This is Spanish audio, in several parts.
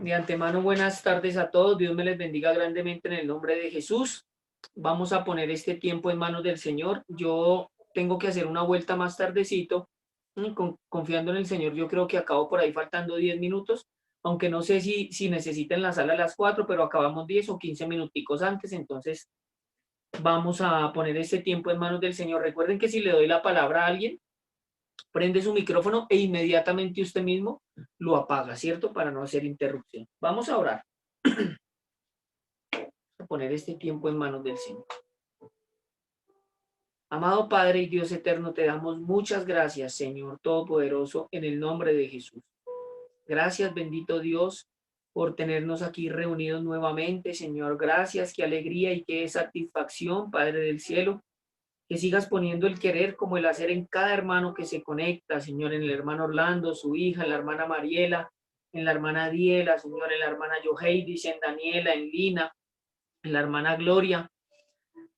De antemano, buenas tardes a todos. Dios me les bendiga grandemente en el nombre de Jesús. Vamos a poner este tiempo en manos del Señor. Yo tengo que hacer una vuelta más tardecito, confiando en el Señor. Yo creo que acabo por ahí faltando 10 minutos, aunque no sé si necesitan la sala a las 4, pero acabamos 10 o 15 minuticos antes. Entonces, vamos a poner este tiempo en manos del Señor. Recuerden que si le doy la palabra a alguien, prende su micrófono e inmediatamente usted mismo lo apaga, ¿cierto? Para no hacer interrupción. Vamos a orar. A poner este tiempo en manos del Señor. Amado Padre y Dios eterno, te damos muchas gracias, Señor Todopoderoso, en el nombre de Jesús. Gracias, bendito Dios, por tenernos aquí reunidos nuevamente, Señor. Gracias, qué alegría y qué satisfacción, Padre del cielo, que sigas poniendo el querer como el hacer en cada hermano que se conecta, Señor, en el hermano Orlando, su hija, en la hermana Mariela, en la hermana Diela, Señor, en la hermana Yoheidis, en Daniela, en Lina, en la hermana Gloria.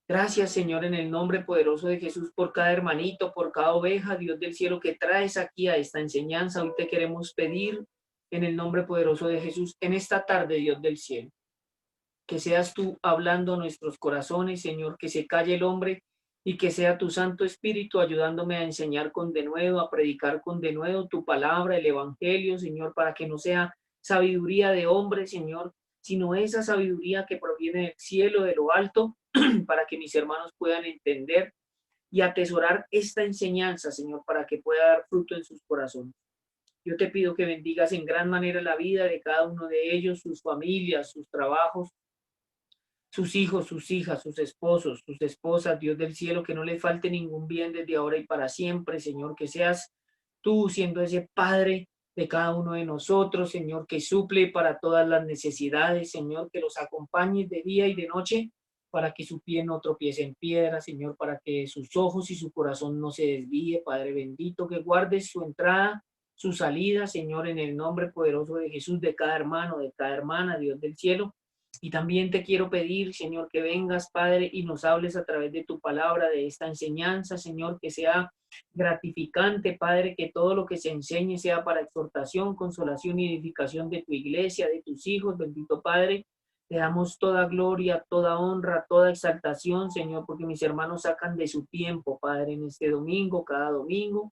Gracias, Señor, en el nombre poderoso de Jesús, por cada hermanito, por cada oveja, Dios del cielo, que traes aquí a esta enseñanza. Hoy te queremos pedir en el nombre poderoso de Jesús, en esta tarde, Dios del cielo, que seas tú hablando a nuestros corazones, Señor, que se calle el hombre y que sea tu Santo Espíritu ayudándome a enseñar con denuedo, a predicar con denuedo tu palabra, el Evangelio, Señor, para que no sea sabiduría de hombre, Señor, sino esa sabiduría que proviene del cielo, de lo alto, para que mis hermanos puedan entender y atesorar esta enseñanza, Señor, para que pueda dar fruto en sus corazones. Yo te pido que bendigas en gran manera la vida de cada uno de ellos, sus familias, sus trabajos, sus hijos, sus hijas, sus esposos, sus esposas, Dios del cielo, que no le falte ningún bien desde ahora y para siempre, Señor, que seas tú siendo ese Padre de cada uno de nosotros, Señor, que suple para todas las necesidades, Señor, que los acompañes de día y de noche, para que su pie no tropiece en piedra, Señor, para que sus ojos y su corazón no se desvíe, Padre bendito, que guardes su entrada, su salida, Señor, en el nombre poderoso de Jesús, de cada hermano, de cada hermana, Dios del cielo. Y también te quiero pedir, Señor, que vengas, Padre, y nos hables a través de tu palabra, de esta enseñanza, Señor, que sea gratificante, Padre, que todo lo que se enseñe sea para exhortación, consolación y edificación de tu iglesia, de tus hijos, bendito Padre. Te damos toda gloria, toda honra, toda exaltación, Señor, porque mis hermanos sacan de su tiempo, Padre, en este domingo, cada domingo,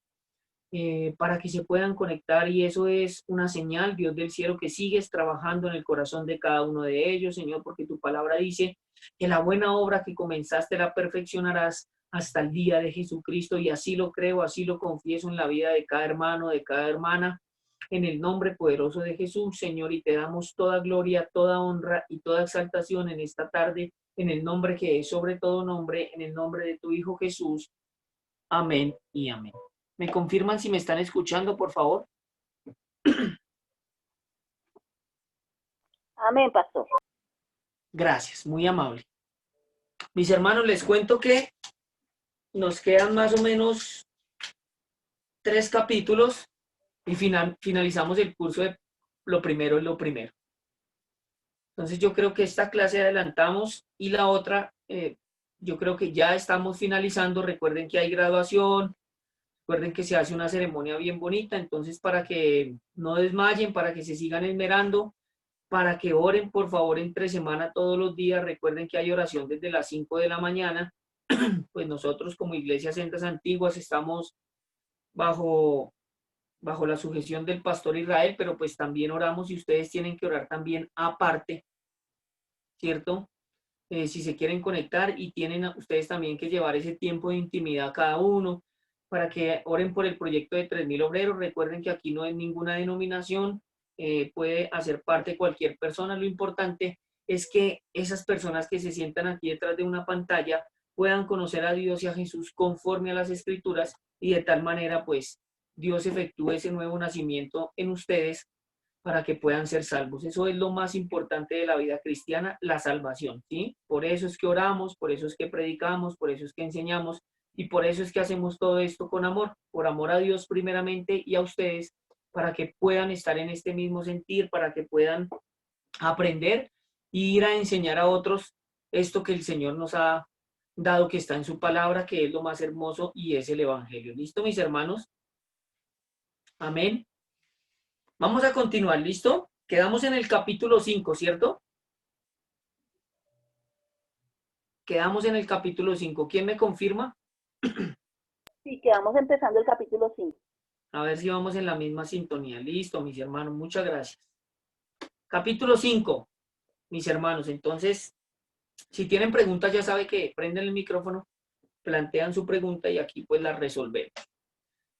para que se puedan conectar y eso es una señal, Dios del cielo, que sigues trabajando en el corazón de cada uno de ellos, Señor, porque tu palabra dice que la buena obra que comenzaste la perfeccionarás hasta el día de Jesucristo y así lo creo, así lo confieso en la vida de cada hermano, de cada hermana, en el nombre poderoso de Jesús, Señor, y te damos toda gloria, toda honra y toda exaltación en esta tarde, en el nombre que es sobre todo nombre, en el nombre de tu Hijo Jesús. Amén y amén. ¿Me confirman si me están escuchando, por favor? Amén, pastor. Gracias, muy amable. Mis hermanos, les cuento que nos quedan más o menos 3 capítulos y finalizamos el curso de lo primero es lo primero. Entonces yo creo que esta clase adelantamos y la otra, yo creo que ya estamos finalizando. Recuerden que hay graduación, recuerden que se hace una ceremonia bien bonita, entonces para que no desmayen, para que se sigan esmerando, para que oren por favor entre semana todos los días. Recuerden que hay oración desde las 5 de la mañana. Pues nosotros como Iglesia Sendas Antiguas estamos bajo, bajo la sujeción del pastor Israel, pero pues también oramos y ustedes tienen que orar también aparte, ¿cierto? Si se quieren conectar y tienen ustedes también que llevar ese tiempo de intimidad cada uno para que oren por el proyecto de 3.000 obreros. Recuerden que aquí no hay ninguna denominación, puede hacer parte cualquier persona. Lo importante es que esas personas que se sientan aquí detrás de una pantalla puedan conocer a Dios y a Jesús conforme a las Escrituras y de tal manera pues Dios efectúe ese nuevo nacimiento en ustedes para que puedan ser salvos. Eso es lo más importante de la vida cristiana, la salvación, ¿sí? Por eso es que oramos, por eso es que predicamos, por eso es que enseñamos y por eso es que hacemos todo esto con amor, por amor a Dios primeramente y a ustedes, para que puedan estar en este mismo sentir, para que puedan aprender e ir a enseñar a otros esto que el Señor nos ha dado, que está en su palabra, que es lo más hermoso y es el Evangelio. ¿Listo, mis hermanos? Amén. Vamos a continuar, ¿listo? Quedamos en el capítulo 5, ¿cierto? Quedamos en el capítulo 5. ¿Quién me confirma? Sí, quedamos empezando el capítulo 5. A ver si vamos en la misma sintonía. Listo, mis hermanos, muchas gracias. Capítulo 5, mis hermanos. Entonces, si tienen preguntas, ya sabe que prenden el micrófono, plantean su pregunta y aquí pues la resolvemos.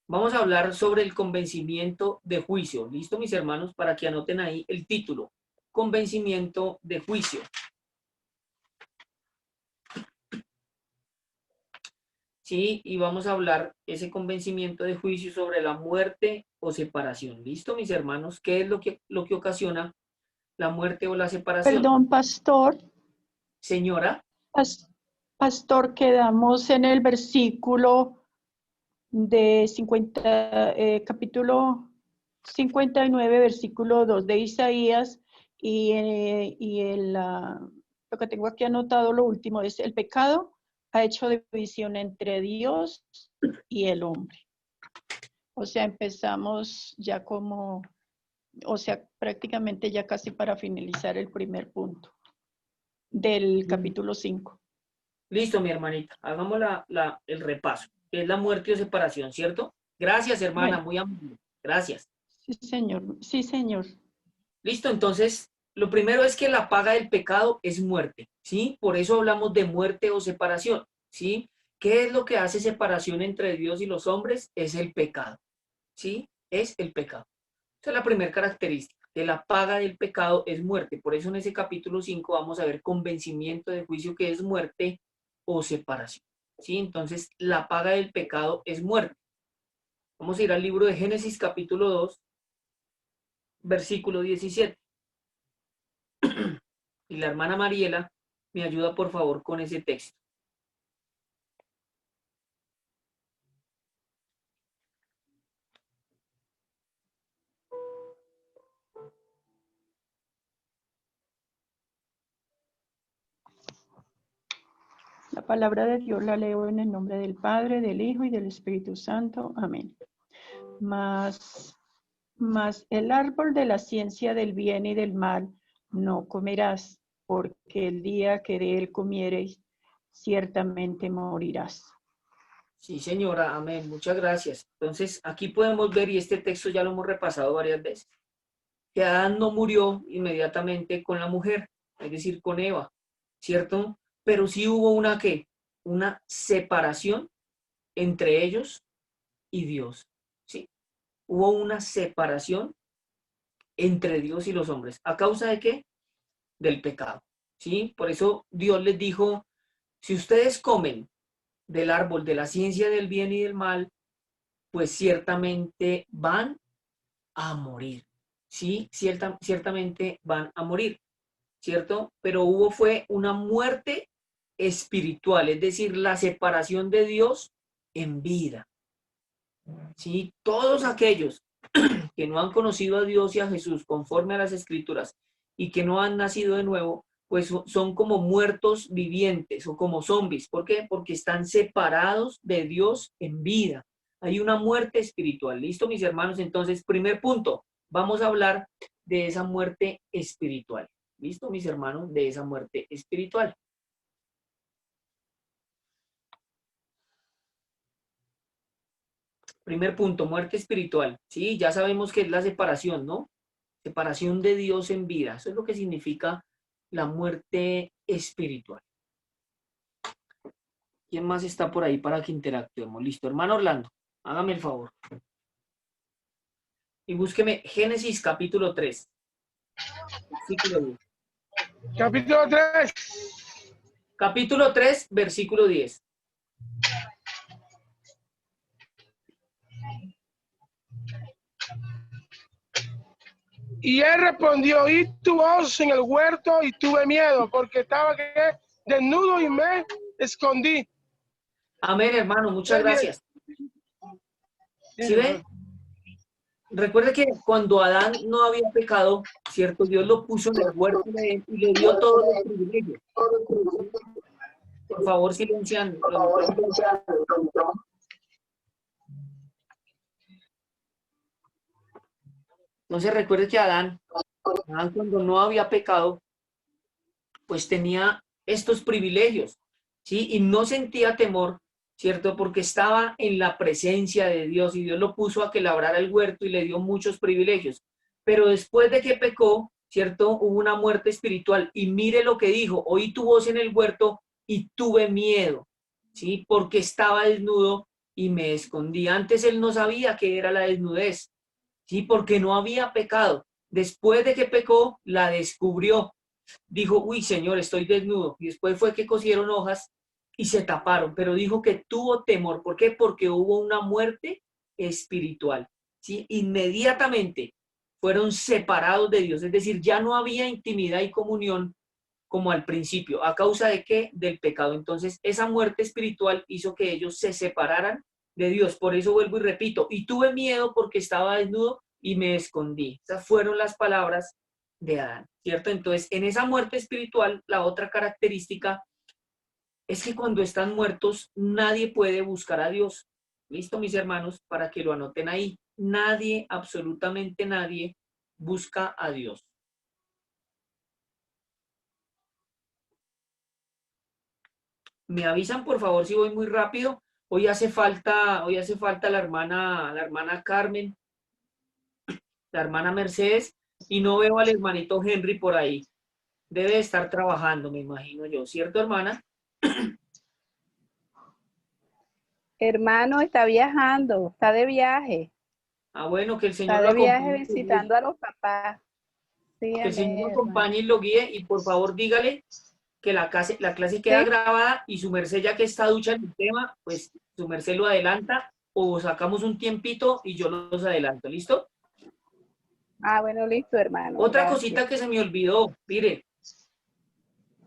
Vamos a hablar sobre el convencimiento de juicio. ¿Listo, mis hermanos? Para que anoten ahí el título. Convencimiento de juicio. Sí, y vamos a hablar ese convencimiento de juicio sobre la muerte o separación. ¿Listo, mis hermanos? ¿Qué es lo que ocasiona la muerte o la separación? Perdón, pastor. Señora, Pastor, quedamos en el versículo de 50, capítulo 59, versículo 2 de Isaías, lo que tengo aquí anotado, lo último, es el pecado ha hecho división entre Dios y el hombre. O sea, empezamos ya prácticamente ya casi para finalizar el primer punto del capítulo 5. listo, mi hermanita. Hagamos el repaso, que es la muerte o separación, ¿cierto? Gracias, hermana, Bueno, muy amable. Gracias. sí, señor. Sí, señor. Listo, entonces, lo primero es que la paga del pecado es muerte, ¿sí? Por eso hablamos de muerte o separación, ¿sí? ¿Qué es lo que hace separación entre Dios y los hombres? Es el pecado, ¿sí? Es el pecado. Esa es la primera característica, que la paga del pecado es muerte. Por eso en ese capítulo 5 vamos a ver convencimiento de juicio, que es muerte o separación, ¿sí? Entonces, la paga del pecado es muerte. Vamos a ir al libro de Génesis capítulo 2, versículo 17. Y la hermana Mariela me ayuda por favor con ese texto. La palabra de Dios la leo en el nombre del Padre, del Hijo y del Espíritu Santo. Amén. Mas el árbol de la ciencia del bien y del mal no comerás, porque el día que de él comiereis, ciertamente morirás. Sí, señora, amén. Muchas gracias. Entonces, aquí podemos ver, y este texto ya lo hemos repasado varias veces, que Adán no murió inmediatamente con la mujer, es decir, con Eva, ¿cierto? Pero sí hubo una ¿qué? Una separación entre ellos y Dios, ¿sí? Hubo una separación entre Dios y los hombres. ¿A causa de qué? Del pecado, ¿sí? Por eso Dios les dijo, si ustedes comen del árbol de la ciencia del bien y del mal, pues ciertamente van a morir, ¿sí? Ciertamente van a morir, ¿cierto? Pero fue una muerte espiritual, es decir, la separación de Dios en vida, ¿sí? Todos aquellos que no han conocido a Dios y a Jesús conforme a las Escrituras y que no han nacido de nuevo, pues son como muertos vivientes o como zombies. ¿Por qué? Porque están separados de Dios en vida. Hay una muerte espiritual. ¿Listo, mis hermanos? Entonces, primer punto, vamos a hablar de esa muerte espiritual. ¿Listo, mis hermanos? De esa muerte espiritual. Primer punto, muerte espiritual. Sí, ya sabemos que es la separación, ¿no? Separación de Dios en vida. Eso es lo que significa la muerte espiritual. ¿Quién más está por ahí para que interactuemos? Listo, hermano Orlando, hágame el favor. Y búsqueme Génesis capítulo 3. Versículo 10. Capítulo 3. Capítulo 3, versículo 10. Y él respondió, y tu voz en el huerto y tuve miedo, porque estaba desnudo y me escondí. Amén, hermano, muchas gracias. ¿Sí Bien, ven? Recuerde que cuando Adán no había pecado, ¿cierto? Dios lo puso en el huerto y le dio todos los privilegios. Por favor, silenciando los micrófonos. Entonces recuerde que Adán Adán, cuando no había pecado, pues tenía estos privilegios, ¿sí? Y no sentía temor, ¿cierto? Porque estaba en la presencia de Dios y Dios lo puso a que labrara el huerto y le dio muchos privilegios. Pero después de que pecó, ¿cierto? Hubo una muerte espiritual y mire lo que dijo: oí tu voz en el huerto y tuve miedo, ¿sí? Porque estaba desnudo y me escondí. Antes él no sabía qué era la desnudez, ¿sí? Porque no había pecado. Después de que pecó, la descubrió. Dijo: uy, Señor, estoy desnudo. Y después fue que cosieron hojas y se taparon, pero dijo que tuvo temor. ¿Por qué? Porque hubo una muerte espiritual, ¿sí? Inmediatamente fueron separados de Dios, es decir, ya no había intimidad y comunión como al principio. ¿A causa de qué? Del pecado. Entonces, esa muerte espiritual hizo que ellos se separaran de Dios. Por eso vuelvo y repito: y tuve miedo porque estaba desnudo y me escondí. Esas fueron las palabras de Adán, ¿cierto? Entonces, en esa muerte espiritual, la otra característica es que cuando están muertos, nadie puede buscar a Dios. ¿Listo, mis hermanos? Para que lo anoten ahí. Nadie, absolutamente nadie, busca a Dios. Me avisan, por favor, si voy muy rápido. Hoy hace falta la hermana Carmen, la hermana Mercedes, y no veo al hermanito Henry por ahí. Debe de estar trabajando, me imagino yo, ¿cierto, hermana? Hermano, está viajando, está de viaje, Ah, bueno, que el está Señor lo de viaje acompañe, visitando a los papás. Sí, que el Señor lo amén, hermano. acompañe y lo guíe, y por favor dígale que la clase queda ¿Sí? grabada, y su merced, ya que está ducha en el tema, pues su merced lo adelanta o sacamos un tiempito y yo los adelanto, ¿listo? Ah, bueno, listo, hermano, Otra gracias. cosita que se me olvidó, mire,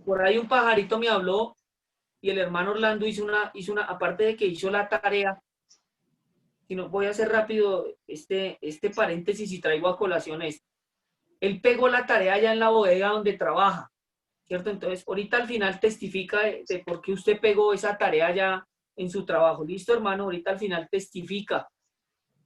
por ahí un pajarito me habló y el hermano Orlando aparte de que hizo la tarea, si no voy a hacer rápido este paréntesis y traigo a colación esto. Él pegó la tarea allá en la bodega donde trabaja, ¿cierto? Entonces, ahorita al final testifica de por qué usted pegó esa tarea allá en su trabajo. ¿Listo, hermano? Ahorita al final testifica,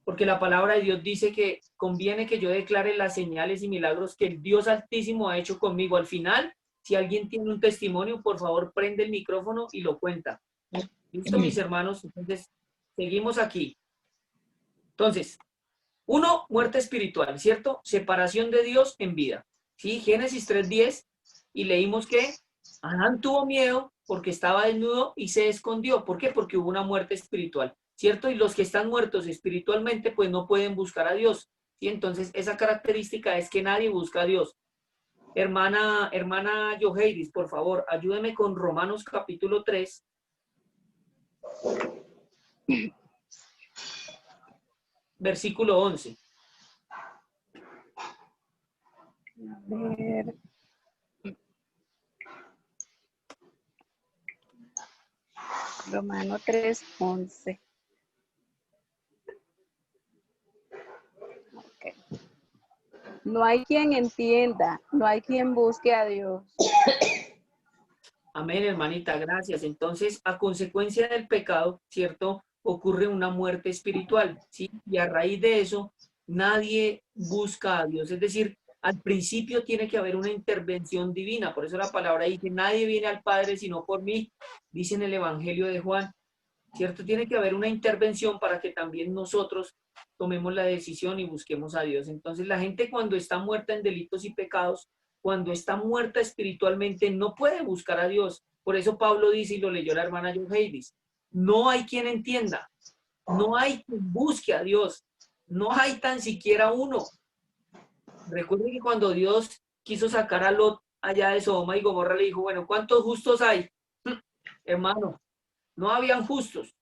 porque la palabra de Dios dice que conviene que yo declare las señales y milagros que el Dios Altísimo ha hecho conmigo. Al final, si alguien tiene un testimonio, por favor, prende el micrófono y lo cuenta. ¿Listo, mis hermanos? Entonces, seguimos aquí. Entonces, uno, muerte espiritual, ¿cierto? Separación de Dios en vida. ¿Sí? Génesis 3:10, y leímos que Adán tuvo miedo porque estaba desnudo y se escondió. ¿Por qué? Porque hubo una muerte espiritual, ¿cierto? Y los que están muertos espiritualmente, pues no pueden buscar a Dios. ¿Sí? Entonces, esa característica es que nadie busca a Dios. Hermana Yoheidis, por favor, ayúdeme con Romanos capítulo 3. Versículo 11. A ver. Romano 3:11. Okay. No hay quien entienda, no hay quien busque a Dios. Amén, hermanita, gracias. Entonces, a consecuencia del pecado, ¿cierto? Ocurre una muerte espiritual, ¿sí? Y a raíz de eso, nadie busca a Dios. Es decir, al principio tiene que haber una intervención divina. Por eso la palabra dice: nadie viene al Padre sino por mí, dice en el Evangelio de Juan, ¿cierto? Tiene que haber una intervención para que también nosotros tomemos la decisión y busquemos a Dios. Entonces, la gente, cuando está muerta en delitos y pecados, cuando está muerta espiritualmente, no puede buscar a Dios. Por eso Pablo dice, y lo leyó la hermana Yoheidis: no hay quien entienda, no hay quien busque a Dios, no hay tan siquiera uno. Recuerden que cuando Dios quiso sacar a Lot allá de Sodoma y Gomorra, le dijo: bueno, ¿cuántos justos hay? Hermano, no habían justos,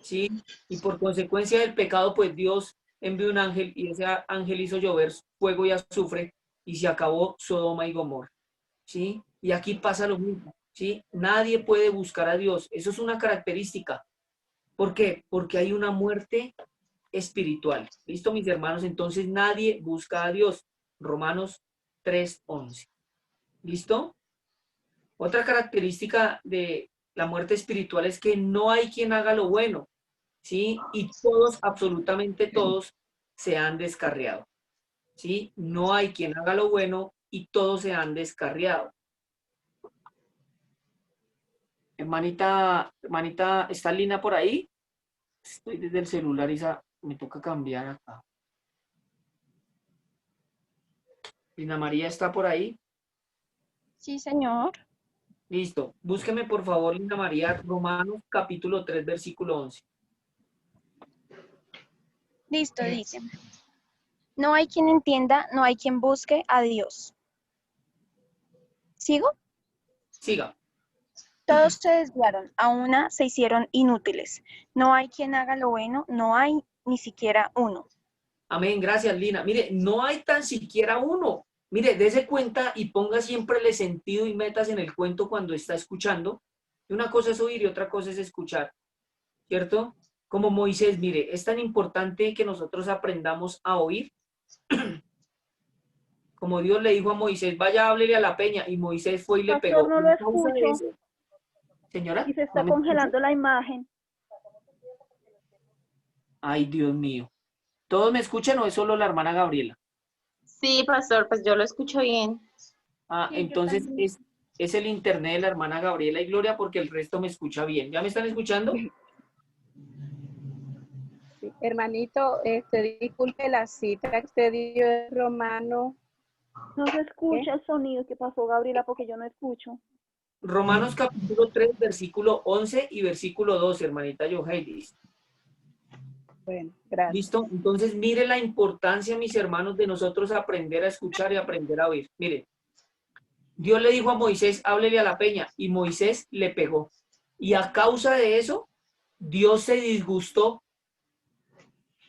¿sí? Y por consecuencia del pecado, pues Dios envió un ángel, y ese ángel hizo llover fuego y azufre, y se acabó Sodoma y Gomorra, ¿sí? Y aquí pasa lo mismo, ¿sí? Nadie puede buscar a Dios. Eso es una característica. ¿Por qué? Porque hay una muerte espiritual. ¿Listo, mis hermanos? Entonces nadie busca a Dios. Romanos 3:11. ¿Listo? Otra característica de la muerte espiritual es que no hay quien haga lo bueno, ¿sí? Y todos, absolutamente todos, se han descarriado. ¿sí? No hay quien haga lo bueno y todos se han descarriado. Hermanita, ¿está Lina por ahí? Estoy desde el celular y me toca cambiar acá. Lina María está por ahí. Sí, señor. Listo. Búsqueme por favor, Lina María, Romanos capítulo 3, versículo 11. Listo, dice. No hay quien entienda, no hay quien busque a Dios. ¿Sigo? Siga. Todos se desviaron, a una se hicieron inútiles. No hay quien haga lo bueno, no hay ni siquiera uno. Amén, gracias Lina. Mire, no hay tan siquiera uno. Mire, dése cuenta y ponga siempre el sentido y metas en el cuento cuando está escuchando. Y una cosa es oír y otra cosa es escuchar, ¿cierto? Como Moisés, mire, es tan importante que nosotros aprendamos a oír. Como Dios le dijo a Moisés, vaya, háblele a la peña, y Moisés fue y le Pastor, pegó. no lo A causa de escucho eso, señora, y se ¿no está me escucha? congelando la imagen. Ay, Dios mío. ¿Todos me escuchan o es solo la hermana Gabriela? Sí, pastor, pues yo lo escucho bien. Ah, Sí, yo entonces también. es el internet de la hermana Gabriela y Gloria porque el resto me escucha bien. ¿Ya me están escuchando? Sí, hermanito, disculpe la cita que usted dio de Romano. No se escucha el sonido. ¿Qué pasó, Gabriela? Porque yo no escucho. Romanos capítulo 3, versículo 11 y versículo 12, hermanita Yoheidis. Bueno, gracias. ¿Listo? Entonces, mire la importancia, mis hermanos, de nosotros aprender a escuchar y aprender a oír. Mire, Dios le dijo a Moisés, háblele a la peña, y Moisés le pegó. Y a causa de eso, Dios se disgustó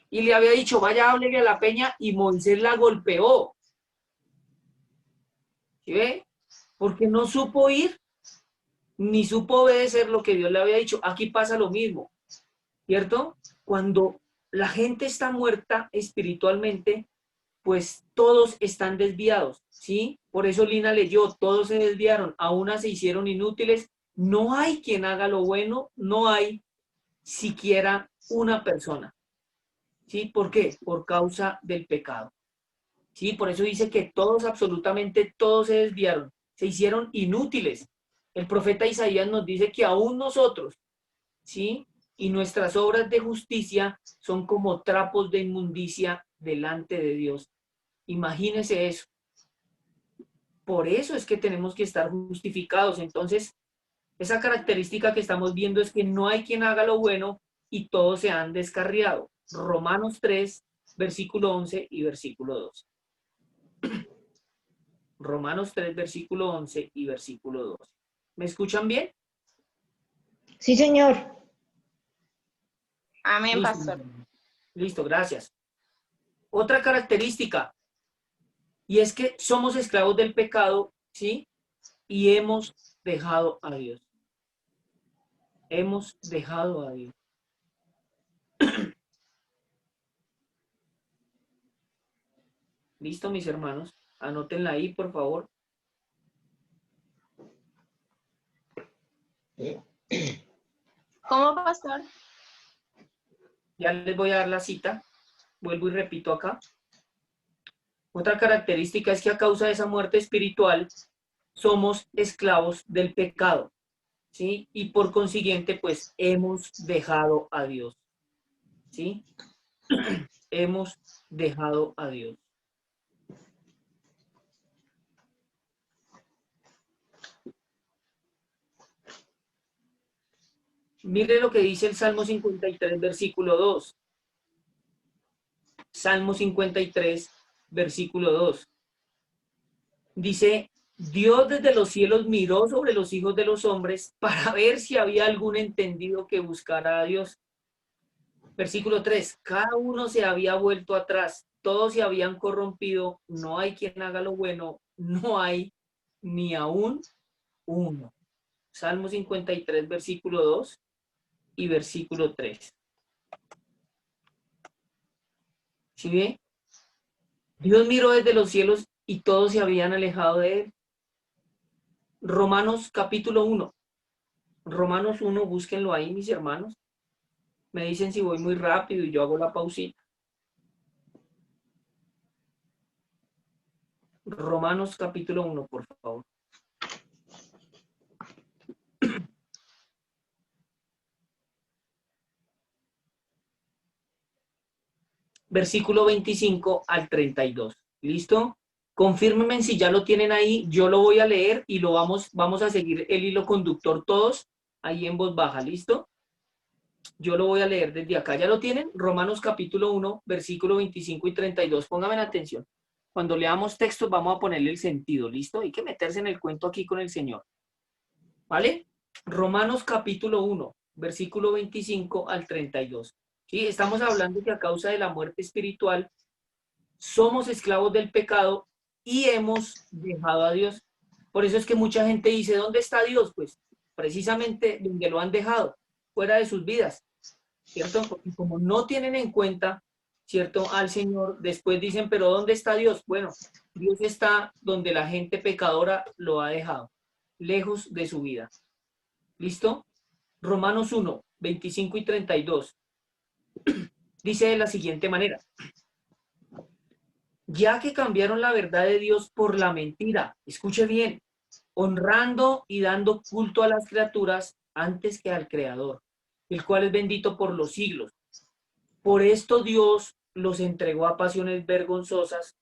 y le había dicho, vaya, háblele a la peña, y Moisés la golpeó. ¿Sí ve? Porque no supo oír ni supo obedecer lo que Dios le había dicho. Aquí pasa lo mismo, ¿cierto? Cuando la gente está muerta espiritualmente, pues todos están desviados, ¿sí? Por eso Lina leyó, todos se desviaron, a una se hicieron inútiles, no hay quien haga lo bueno, no hay siquiera una persona, ¿sí? ¿Por qué? Por causa del pecado, ¿sí? Por eso dice que todos, absolutamente todos se desviaron, se hicieron inútiles. El profeta Isaías nos dice que aún nosotros, ¿sí? Y nuestras obras de justicia son como trapos de inmundicia delante de Dios. Imagínese eso. Por eso es que tenemos que estar justificados. Entonces, esa característica que estamos viendo es que no hay quien haga lo bueno y todos se han descarriado. Romanos 3, versículo 11 y versículo 12. Romanos 3, versículo 11 y versículo 12. ¿Me escuchan bien? Sí, señor. Amén, Listo. pastor. Listo, gracias. Otra característica, y es que somos esclavos del pecado, ¿sí? Y hemos dejado a Dios. Hemos dejado a Dios. Listo, mis hermanos. Anótenla ahí, por favor. ¿Cómo, pastor? Ya les voy a dar la cita. Vuelvo y repito acá. Otra característica es que a causa de esa muerte espiritual somos esclavos del pecado, ¿sí? Y por consiguiente, pues hemos dejado a Dios, ¿sí? Hemos dejado a Dios. Mire lo que dice el Salmo 53, versículo 2. Salmo 53, versículo 2. Dice, Dios desde los cielos miró sobre los hijos de los hombres para ver si había algún entendido que buscara a Dios. Versículo 3. Cada uno se había vuelto atrás, todos se habían corrompido, no hay quien haga lo bueno, no hay ni aún uno. Salmo 53, versículo 2 y versículo 3. ¿Sí ve? Dios miró desde los cielos y todos se habían alejado de él. Romanos capítulo 1. Romanos 1, búsquenlo ahí, mis hermanos. Me dicen si voy muy rápido y yo hago la pausita. Romanos capítulo 1, por favor. Versículo 25 al 32. ¿Listo? Confírmenme si ya lo tienen ahí. Yo lo voy a leer y lo vamos a seguir el hilo conductor todos ahí en voz baja. ¿Listo? Yo lo voy a leer desde acá. ¿Ya lo tienen? Romanos capítulo 1, versículo 25 y 32. Pónganme atención. Cuando leamos textos vamos a ponerle el sentido. ¿Listo? Hay que meterse en el cuento aquí con el Señor. ¿Vale? Romanos capítulo 1, versículo 25 al 32. ¿Sí? Estamos hablando que a causa de la muerte espiritual somos esclavos del pecado y hemos dejado a Dios. Por eso es que mucha gente dice, ¿dónde está Dios? Pues precisamente donde lo han dejado, fuera de sus vidas, ¿cierto? Porque como no tienen en cuenta, ¿cierto?, al Señor, después dicen, ¿pero dónde está Dios? Bueno, Dios está donde la gente pecadora lo ha dejado, lejos de su vida. ¿Listo? Romanos 1, 25 y 32. Dice de la siguiente manera: ya que cambiaron la verdad de Dios por la mentira, escuche bien, honrando y dando culto a las criaturas antes que al Creador, el cual es bendito por los siglos. Por esto Dios los entregó a pasiones vergonzosas,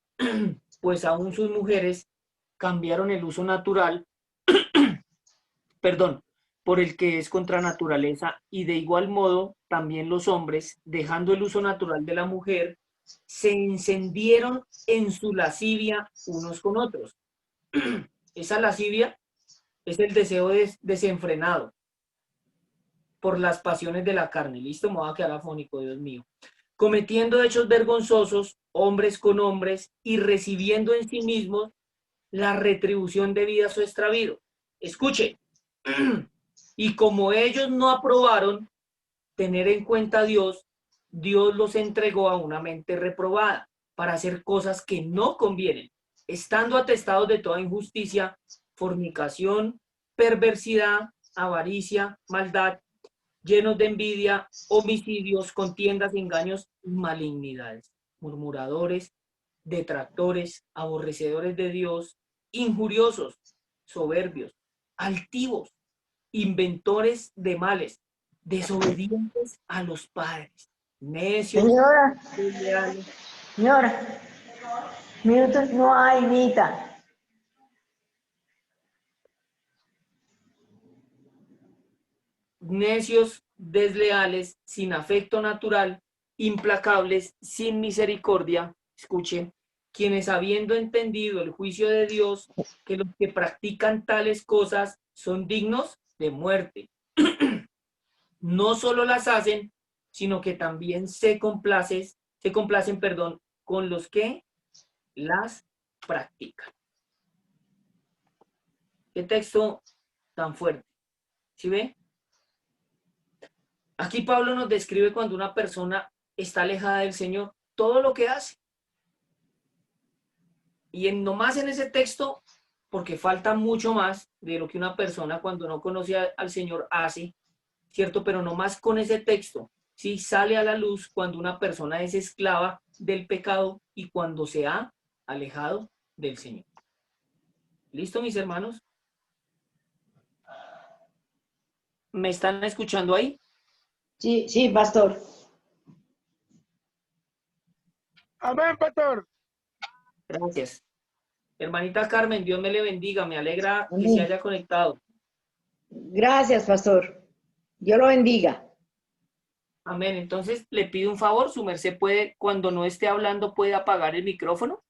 pues aún sus mujeres cambiaron el uso natural, perdón, por el que es contra naturaleza, y de igual modo también los hombres, dejando el uso natural de la mujer, se encendieron en su lascivia unos con otros. Esa lascivia es el deseo desenfrenado por las pasiones de la carne. Listo, me voy a quedar afónico, Dios mío. Cometiendo hechos vergonzosos, hombres con hombres, y recibiendo en sí mismos la retribución debida a su extravío. Escuche. Y como ellos no aprobaron tener en cuenta a Dios, Dios los entregó a una mente reprobada para hacer cosas que no convienen, estando atestados de toda injusticia, fornicación, perversidad, avaricia, maldad, llenos de envidia, homicidios, contiendas, engaños y malignidades, murmuradores, detractores, aborrecedores de Dios, injuriosos, soberbios, altivos, inventores de males, desobedientes a los padres, necios, Señora, desleales, señora, minutos no hay, Nita. necios, desleales, sin afecto natural, implacables, sin misericordia. Escuchen, quienes habiendo entendido el juicio de Dios, que los que practican tales cosas son dignos de muerte, no solo las hacen, sino que también se complacen, con los que las practican. Qué texto tan fuerte. ¿Sí ve? Aquí Pablo nos describe cuando una persona está alejada del Señor, todo lo que hace. Y nomás en ese texto, porque falta mucho más de lo que una persona cuando no conoce al Señor hace, ¿cierto? Pero nomás con ese texto, sí sale a la luz cuando una persona es esclava del pecado y cuando se ha alejado del Señor. ¿Listo, mis hermanos? ¿Me están escuchando ahí? Sí, sí, pastor. Amén, pastor. Gracias. Hermanita Carmen, Dios me le bendiga, me alegra que Amén. se haya conectado. Gracias, pastor. Dios lo bendiga. Amén. Entonces, le pido un favor, su merced puede, cuando no esté hablando, puede apagar el micrófono.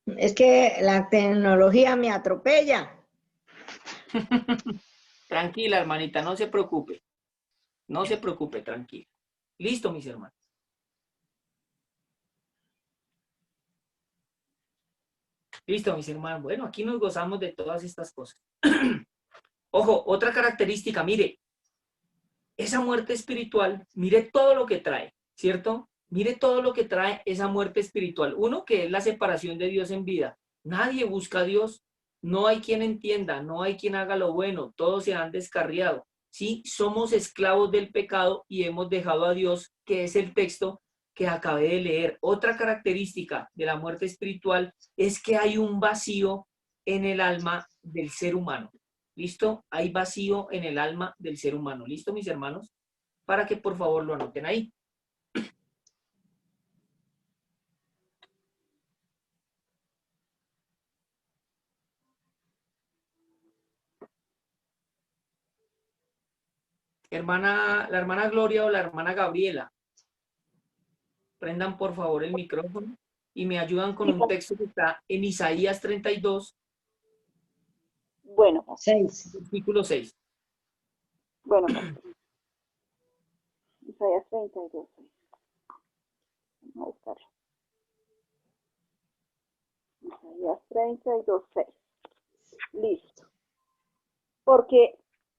Es que la tecnología me atropella. Tranquila, hermanita, no se preocupe. No se preocupe, tranquila. Listo, mis hermanos. Listo, mis hermanos. Bueno, aquí nos gozamos de todas estas cosas. Ojo, otra característica, mire, esa muerte espiritual, mire todo lo que trae, ¿cierto? Mire todo lo que trae esa muerte espiritual. Uno, que es la separación de Dios en vida. Nadie busca a Dios, no hay quien entienda, no hay quien haga lo bueno, todos se han descarriado. Sí, somos esclavos del pecado y hemos dejado a Dios, que es el texto que acabé de leer. Otra característica de la muerte espiritual es que hay un vacío en el alma del ser humano. ¿Listo? Hay vacío en el alma del ser humano. ¿Listo, mis hermanos? Para que por favor lo anoten ahí. La hermana Gloria o la hermana Gabriela, prendan por favor el micrófono y me ayudan con un texto que está en Isaías 32, Bueno, 6. versículo 6. bueno, pastor. Isaías 32. Vamos a buscarlo. Isaías 32, 6. Listo. Porque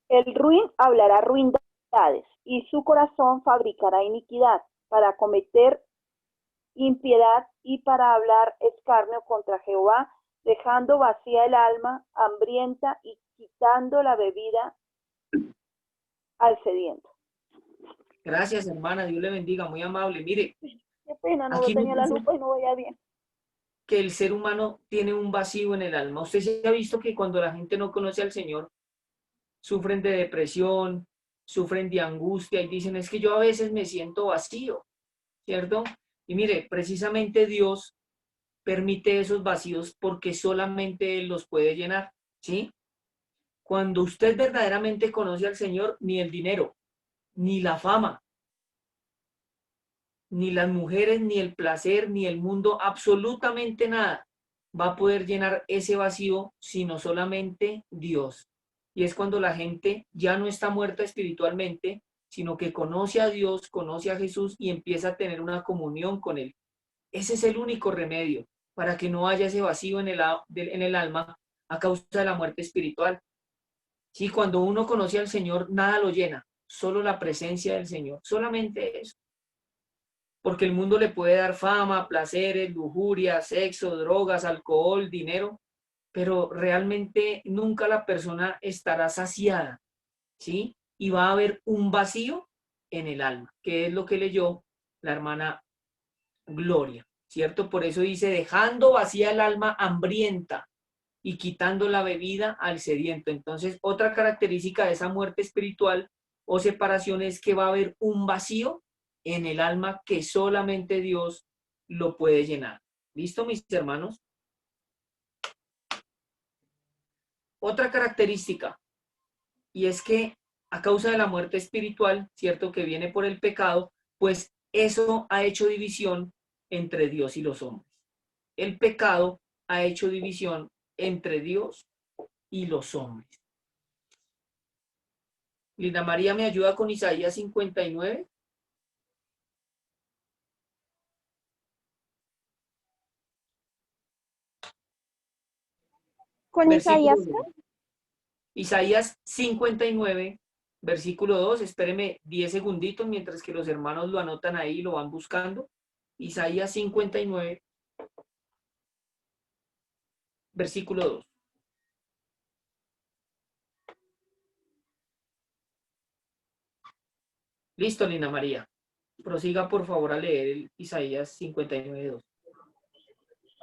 el ruin hablará ruindades y su corazón fabricará iniquidad para cometer impiedad y para hablar escarnio contra Jehová, dejando vacía el alma, hambrienta y quitando la bebida al sediento. Gracias, hermana, Dios le bendiga, muy amable. Mire, Qué pena, no aquí nos tenía la dice lupa y no veía bien. que el ser humano tiene un vacío en el alma. Usted se ha visto que cuando la gente no conoce al Señor, sufren de depresión, sufren de angustia y dicen, es que yo a veces me siento vacío, ¿cierto? Y mire, precisamente Dios permite esos vacíos porque solamente Él los puede llenar, ¿sí? Cuando usted verdaderamente conoce al Señor, ni el dinero, ni la fama, ni las mujeres, ni el placer, ni el mundo, absolutamente nada va a poder llenar ese vacío, sino solamente Dios. Y es cuando la gente ya no está muerta espiritualmente, sino que conoce a Dios, conoce a Jesús y empieza a tener una comunión con Él. Ese es el único remedio para que no haya ese vacío en el alma a causa de la muerte espiritual. Sí, cuando uno conoce al Señor, nada lo llena, solo la presencia del Señor, solamente eso. Porque el mundo le puede dar fama, placeres, lujuria, sexo, drogas, alcohol, dinero, pero realmente nunca la persona estará saciada, ¿sí? Y va a haber un vacío en el alma, que es lo que leyó la hermana Gloria, ¿cierto? Por eso dice, dejando vacía el alma hambrienta y quitando la bebida al sediento. Entonces, otra característica de esa muerte espiritual o separación es que va a haber un vacío en el alma que solamente Dios lo puede llenar. ¿Listo, mis hermanos? Otra característica, y es que a causa de la muerte espiritual, ¿cierto? Que viene por el pecado, pues eso ha hecho división entre Dios y los hombres. El pecado ha hecho división entre Dios y los hombres. Linda María, ¿me ayuda con Isaías 59? ¿Con Versículo Isaías? 2. Isaías 59, versículo 2. Espéreme 10 segunditos mientras que los hermanos lo anotan ahí y lo van buscando. Isaías 59, versículo 2. Listo, Linda María. Prosiga, por favor, a leer el Isaías 59, 2.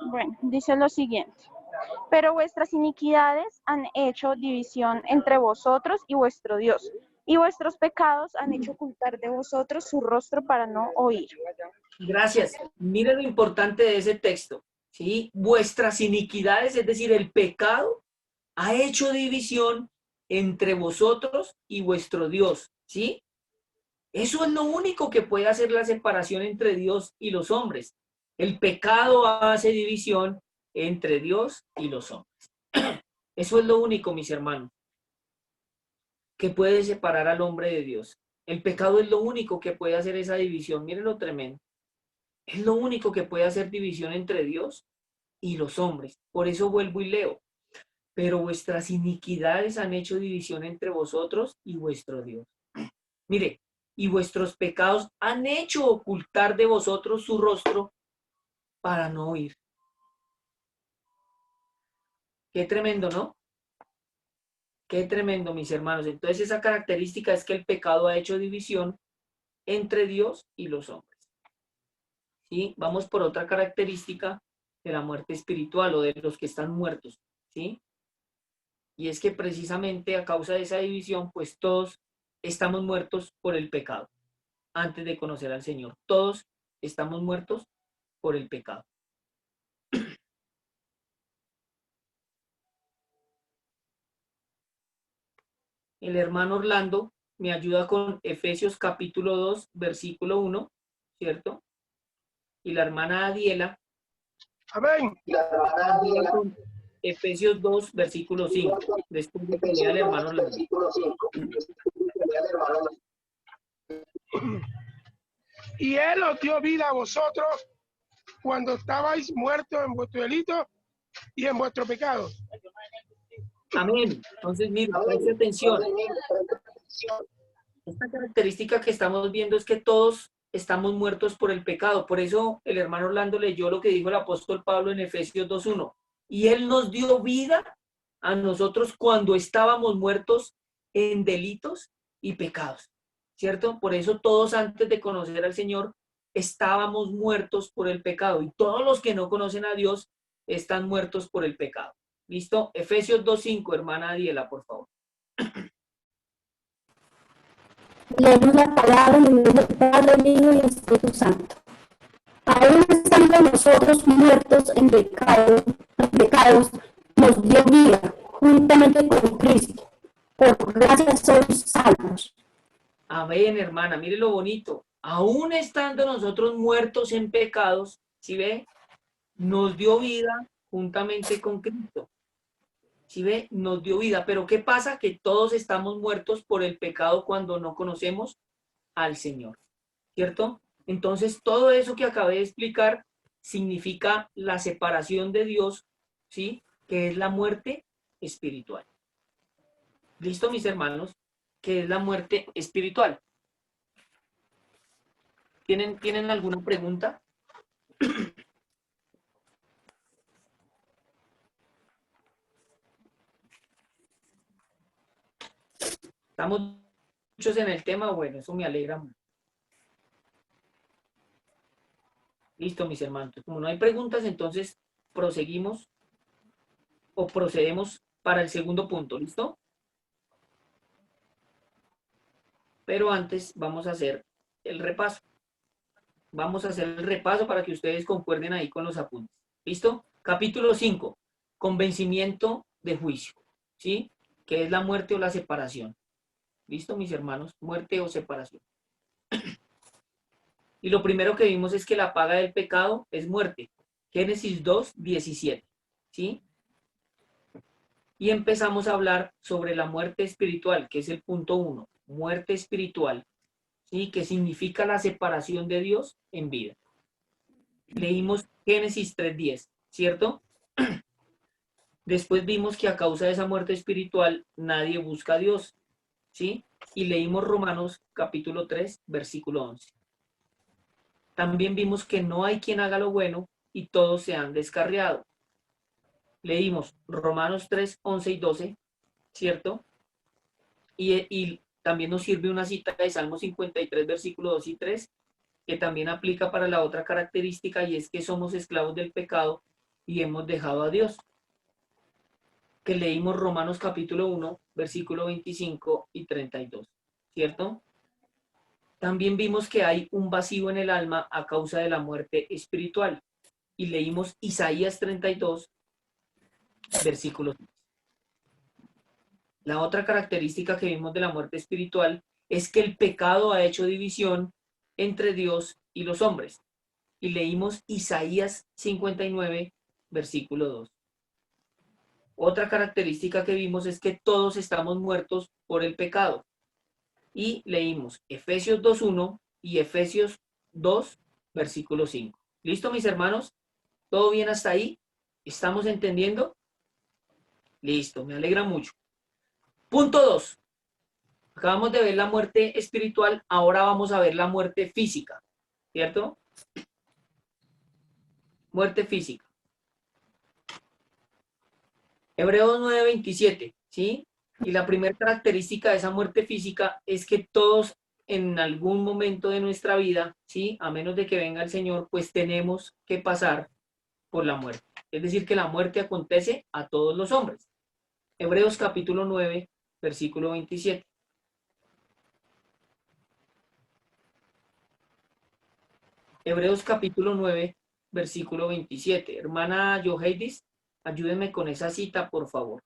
Bueno, dice lo siguiente. Pero vuestras iniquidades han hecho división entre vosotros y vuestro Dios, y vuestros pecados han hecho ocultar de vosotros su rostro para no oír. Gracias. Miren lo importante de ese texto, ¿sí? Vuestras iniquidades, es decir, el pecado, ha hecho división entre vosotros y vuestro Dios, ¿sí? Eso es lo único que puede hacer la separación entre Dios y los hombres. El pecado hace división entre Dios y los hombres. Eso es lo único, mis hermanos, que puede separar al hombre de Dios. El pecado es lo único que puede hacer esa división. Miren lo tremendo. Es lo único que puede hacer división entre Dios y los hombres. Por eso vuelvo y leo. Pero vuestras iniquidades han hecho división entre vosotros y vuestro Dios. Mire, y vuestros pecados han hecho ocultar de vosotros su rostro para no oír. Qué tremendo, ¿no? Qué tremendo, mis hermanos. Entonces esa característica es que el pecado ha hecho división entre Dios y los hombres. ¿sí? Vamos por otra característica de la muerte espiritual o de los que están muertos, ¿sí? Y es que precisamente a causa de esa división, pues todos estamos muertos por el pecado antes de conocer al Señor. Todos estamos muertos por el pecado. El hermano Orlando me ayuda con Efesios capítulo 2, versículo 1, ¿cierto? Y la hermana Adiela Amén. con Efesios 2, versículo 5. Después de que lea el hermano Orlando. Y Él os dio vida a vosotros cuando estabais muertos en vuestro delito y en vuestro pecado. Amén. Entonces, mira, preste atención. Esta característica que estamos viendo es que todos estamos muertos por el pecado. Por eso el hermano Orlando leyó lo que dijo el apóstol Pablo en Efesios 2:1. Y Él nos dio vida a nosotros cuando estábamos muertos en delitos y pecados, ¿cierto? Por eso todos antes de conocer al Señor estábamos muertos por el pecado. Y todos los que no conocen a Dios están muertos por el pecado. ¿Listo? Efesios 2:5, hermana Adiela, por favor. Leemos la palabra en el nombre del Padre, del Hijo y del Espíritu Santo. Aún estando nosotros muertos en pecados, nos dio vida juntamente con Cristo. Por gracia sois salvos. Amén, hermana. Mire lo bonito. Aún estando nosotros muertos en pecados, ¿sí ve? Nos dio vida juntamente con Cristo. ¿Sí ve? Nos dio vida. Pero ¿qué pasa? Que todos estamos muertos por el pecado cuando no conocemos al Señor, ¿cierto? Entonces, todo eso que acabé de explicar significa la separación de Dios, ¿sí? Que es la muerte espiritual. ¿Listo, mis hermanos? Que es la muerte espiritual. ¿Tienen alguna pregunta? ¿Estamos muchos en el tema? Bueno, eso me alegra mucho. Listo, mis hermanos. Como no hay preguntas, entonces proseguimos o procedemos para el segundo punto. ¿Listo? Pero antes vamos a hacer el repaso. Vamos a hacer el repaso para que ustedes concuerden ahí con los apuntes. ¿Listo? Capítulo 5. Convencimiento de juicio. ¿Sí? Que es la muerte o la separación. ¿Listo, mis hermanos? Muerte o separación. Y lo primero que vimos es que la paga del pecado es muerte. Génesis 2:17. ¿Sí? Y empezamos a hablar sobre la muerte espiritual, que es el punto 1. Muerte espiritual. ¿Sí? Que significa la separación de Dios en vida. Leímos Génesis 3:10, ¿cierto? Después vimos que a causa de esa muerte espiritual nadie busca a Dios, ¿sí? Y leímos Romanos capítulo 3, versículo 11. También vimos que no hay quien haga lo bueno y todos se han descarriado. Leímos Romanos 3, 11 y 12, ¿cierto? Y también nos sirve una cita de Salmo 53, versículo 2 y 3, que también aplica para la otra característica, y es que somos esclavos del pecado y hemos dejado a Dios. Que leímos Romanos capítulo 1, versículo 25 y 32, ¿cierto? También vimos que hay un vacío en el alma a causa de la muerte espiritual. Y leímos Isaías 32, versículo 6. La otra característica que vimos de la muerte espiritual es que el pecado ha hecho división entre Dios y los hombres. Y leímos Isaías 59, versículo 2. Otra característica que vimos es que todos estamos muertos por el pecado. Y leímos Efesios 2:1 y Efesios 2, versículo 5. ¿Listo, mis hermanos? ¿Todo bien hasta ahí? ¿Estamos entendiendo? Listo, me alegra mucho. Punto 2. Acabamos de ver la muerte espiritual, ahora vamos a ver la muerte física, ¿cierto? Muerte física. Hebreos 9:27, ¿sí? Y la primera característica de esa muerte física es que todos en algún momento de nuestra vida, ¿sí? A menos de que venga el Señor, pues tenemos que pasar por la muerte. Es decir, que la muerte acontece a todos los hombres. Hebreos capítulo 9, versículo 27. Hebreos capítulo 9, versículo 27. Hermana Yoheidis, ayúdeme con esa cita, por favor.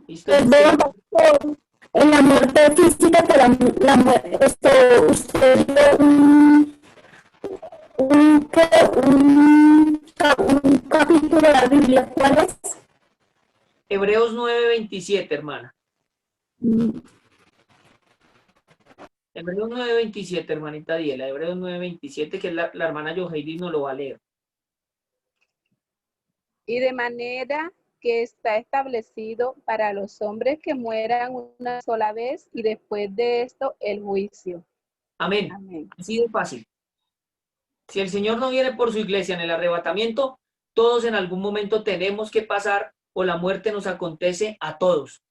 ¿Listo? Veo, pastor, en la muerte física que usted dio un capítulo de la Biblia. ¿Cuál es? Hebreos 9, 27, hermana. Hebreos 9, 27, hermanita Diela. Hebreos 9, 27, que la hermana Yoheidis nos lo va a leer. Y de manera que está establecido para los hombres que mueran una sola vez y después de esto el juicio. Amén. Amén. Así de fácil. Si el Señor no viene por su iglesia en el arrebatamiento, todos en algún momento tenemos que pasar o la muerte nos acontece a todos.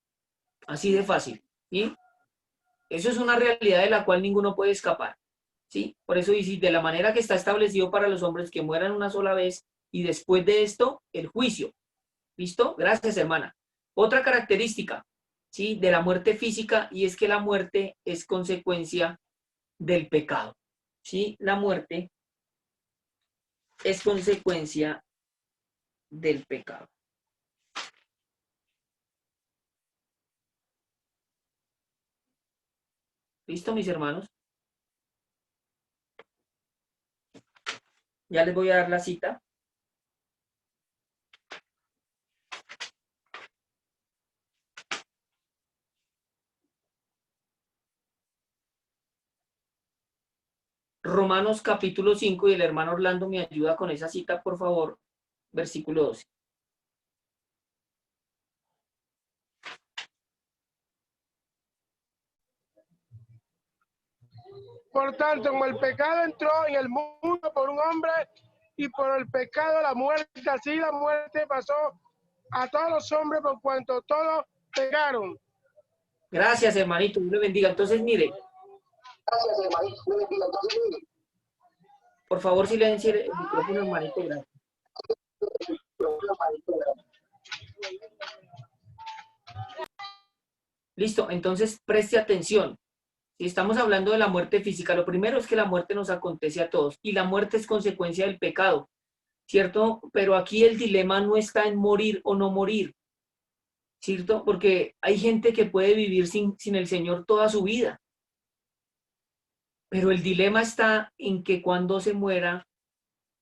Así de fácil. ¿Sí? Eso es una realidad de la cual ninguno puede escapar. ¿Sí? Por eso dice, de la manera que está establecido para los hombres que mueran una sola vez y después de esto, el juicio. ¿Listo? Gracias, hermana. Otra característica, ¿sí? De la muerte física, y es que la muerte es consecuencia del pecado. ¿Sí? La muerte es consecuencia del pecado. ¿Listo, mis hermanos? Ya les voy a dar la cita. Romanos capítulo 5, y el hermano Orlando me ayuda con esa cita, por favor. Versículo 12. Por tanto, como el pecado entró en el mundo por un hombre y por el pecado la muerte, así la muerte pasó a todos los hombres por cuanto todos pecaron. Gracias, hermanito. Dios le bendiga. Entonces, mire. Gracias, hermanito. Dios le bendiga. Entonces, mire. Por favor, silencie el micrófono, hermanito. Gracias. Listo. Entonces, preste atención. Si estamos hablando de la muerte física, lo primero es que la muerte nos acontece a todos y la muerte es consecuencia del pecado, ¿cierto? Pero aquí el dilema no está en morir o no morir, ¿cierto? Porque hay gente que puede vivir sin el Señor toda su vida. Pero el dilema está en que cuando se muera,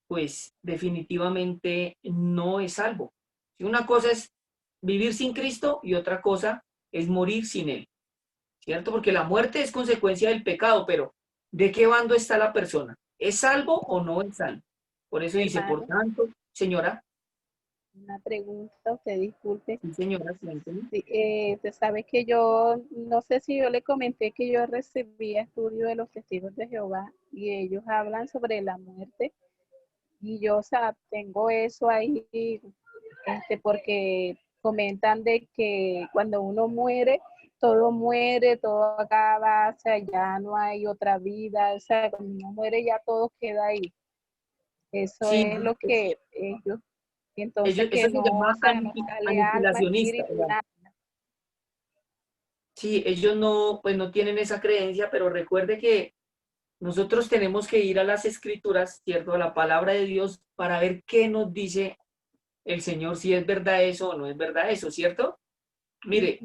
pues definitivamente no es salvo. Una cosa es vivir sin Cristo y otra cosa es morir sin Él. ¿Cierto? Porque la muerte es consecuencia del pecado, pero ¿de qué bando está la persona? ¿Es salvo o no es salvo? Por eso dice, por tanto, señora. Una pregunta, usted disculpe. Sí, señora, siénteme. Sí, usted sabe que yo, no sé si yo le comenté que yo recibí estudio de los testigos de Jehová y ellos hablan sobre la muerte y yo, o sea, tengo eso ahí, porque comentan de que cuando uno muere, todo acaba, o sea, ya no hay otra vida, o sea, cuando uno muere ya todo queda ahí. Eso Sí, es lo que ellos, entonces que eso se no, llama o sea, no sale alma, aniquilacionista. espíritu, nada. Sí, ellos no, pues no tienen esa creencia, pero recuerde que nosotros tenemos que ir a las escrituras, ¿cierto? A la palabra de Dios para ver qué nos dice el Señor, si es verdad eso o no es verdad eso, ¿cierto? Mire,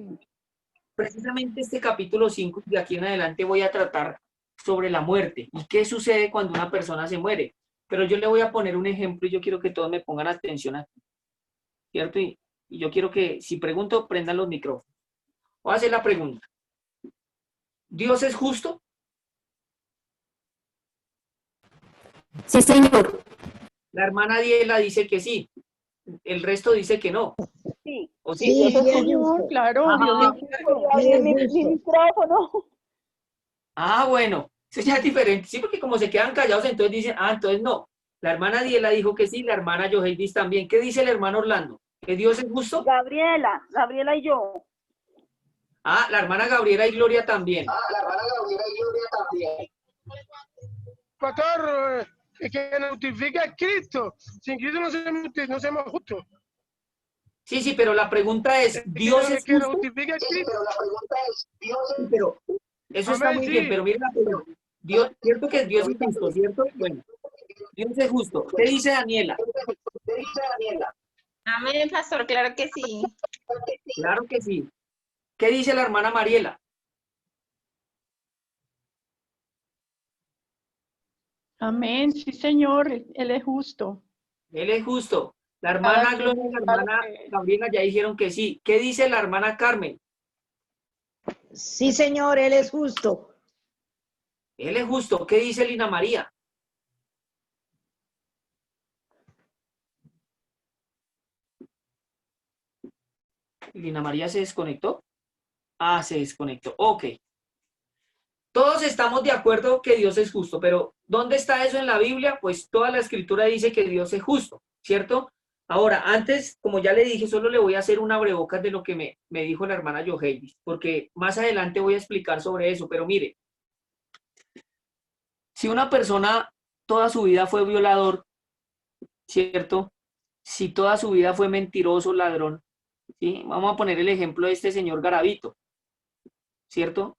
precisamente este capítulo 5, de aquí en adelante voy a tratar sobre la muerte y qué sucede cuando una persona se muere. Pero yo le voy a poner un ejemplo y yo quiero que todos me pongan atención aquí, ¿cierto? Y yo quiero que, si pregunto, prendan los micrófonos. Voy a hacer la pregunta. ¿Dios es justo? Sí, señor. La hermana Diela dice que sí. El resto dice que no. Sí. ¿O Sí, sí? sí es Señor, justo. claro, Ajá. Dios es Voy a Sí abrir es mi justo. micrófono. Ah, bueno. Eso ya es diferente. Sí, porque como se quedan callados, entonces dicen, entonces no. La hermana Diela dijo que sí, la hermana Yoheidis también. ¿Qué dice el hermano Orlando? ¿Que Dios es justo? Gabriela y yo. Ah, la hermana Gabriela y Gloria también. Pastor, que nos justifica es Cristo. Sin Cristo no somos justos. Sí, sí, pero la pregunta es, ¿Dios es Que nos justo? justifica es Cristo. Sí, pero eso está Amén, muy bien, sí. pero miren la pregunta. Dios, ¿cierto que Dios es justo, cierto? Bueno, Dios es justo. ¿Qué dice Daniela? Amén, pastor, claro que sí. Claro que sí. ¿Qué dice la hermana Mariela? Amén, sí, Señor, Él es justo. Él es justo. La Cada hermana quien Gloria y la juzga lo hermana que es. Gabriela ya dijeron que sí. ¿Qué dice la hermana Carmen? Sí, Señor, Él es justo. Él es justo. ¿Qué dice Lina María? ¿Lina María se desconectó? Ah, se desconectó. Ok. Todos estamos de acuerdo que Dios es justo, pero ¿dónde está eso en la Biblia? Pues toda la escritura dice que Dios es justo, ¿cierto? Ahora, antes, como ya le dije, solo le voy a hacer una abrebocas de lo que me dijo la hermana Yoheidis, porque más adelante voy a explicar sobre eso, pero mire, si una persona toda su vida fue violador, ¿cierto? Si toda su vida fue mentiroso, ladrón, ¿sí? Vamos a poner el ejemplo de este señor Garavito, ¿cierto?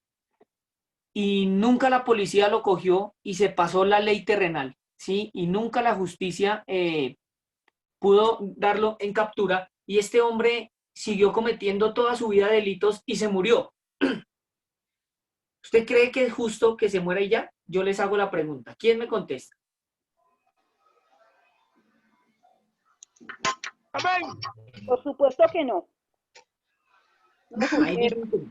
Y nunca la policía lo cogió y se pasó la ley terrenal, ¿sí? Y nunca la justicia pudo darlo en captura y este hombre siguió cometiendo toda su vida delitos y se murió. ¿Usted cree que es justo que se muera y ya? Yo les hago la pregunta. ¿Quién me contesta? Amén. Por supuesto que no. Ahí dicen que no.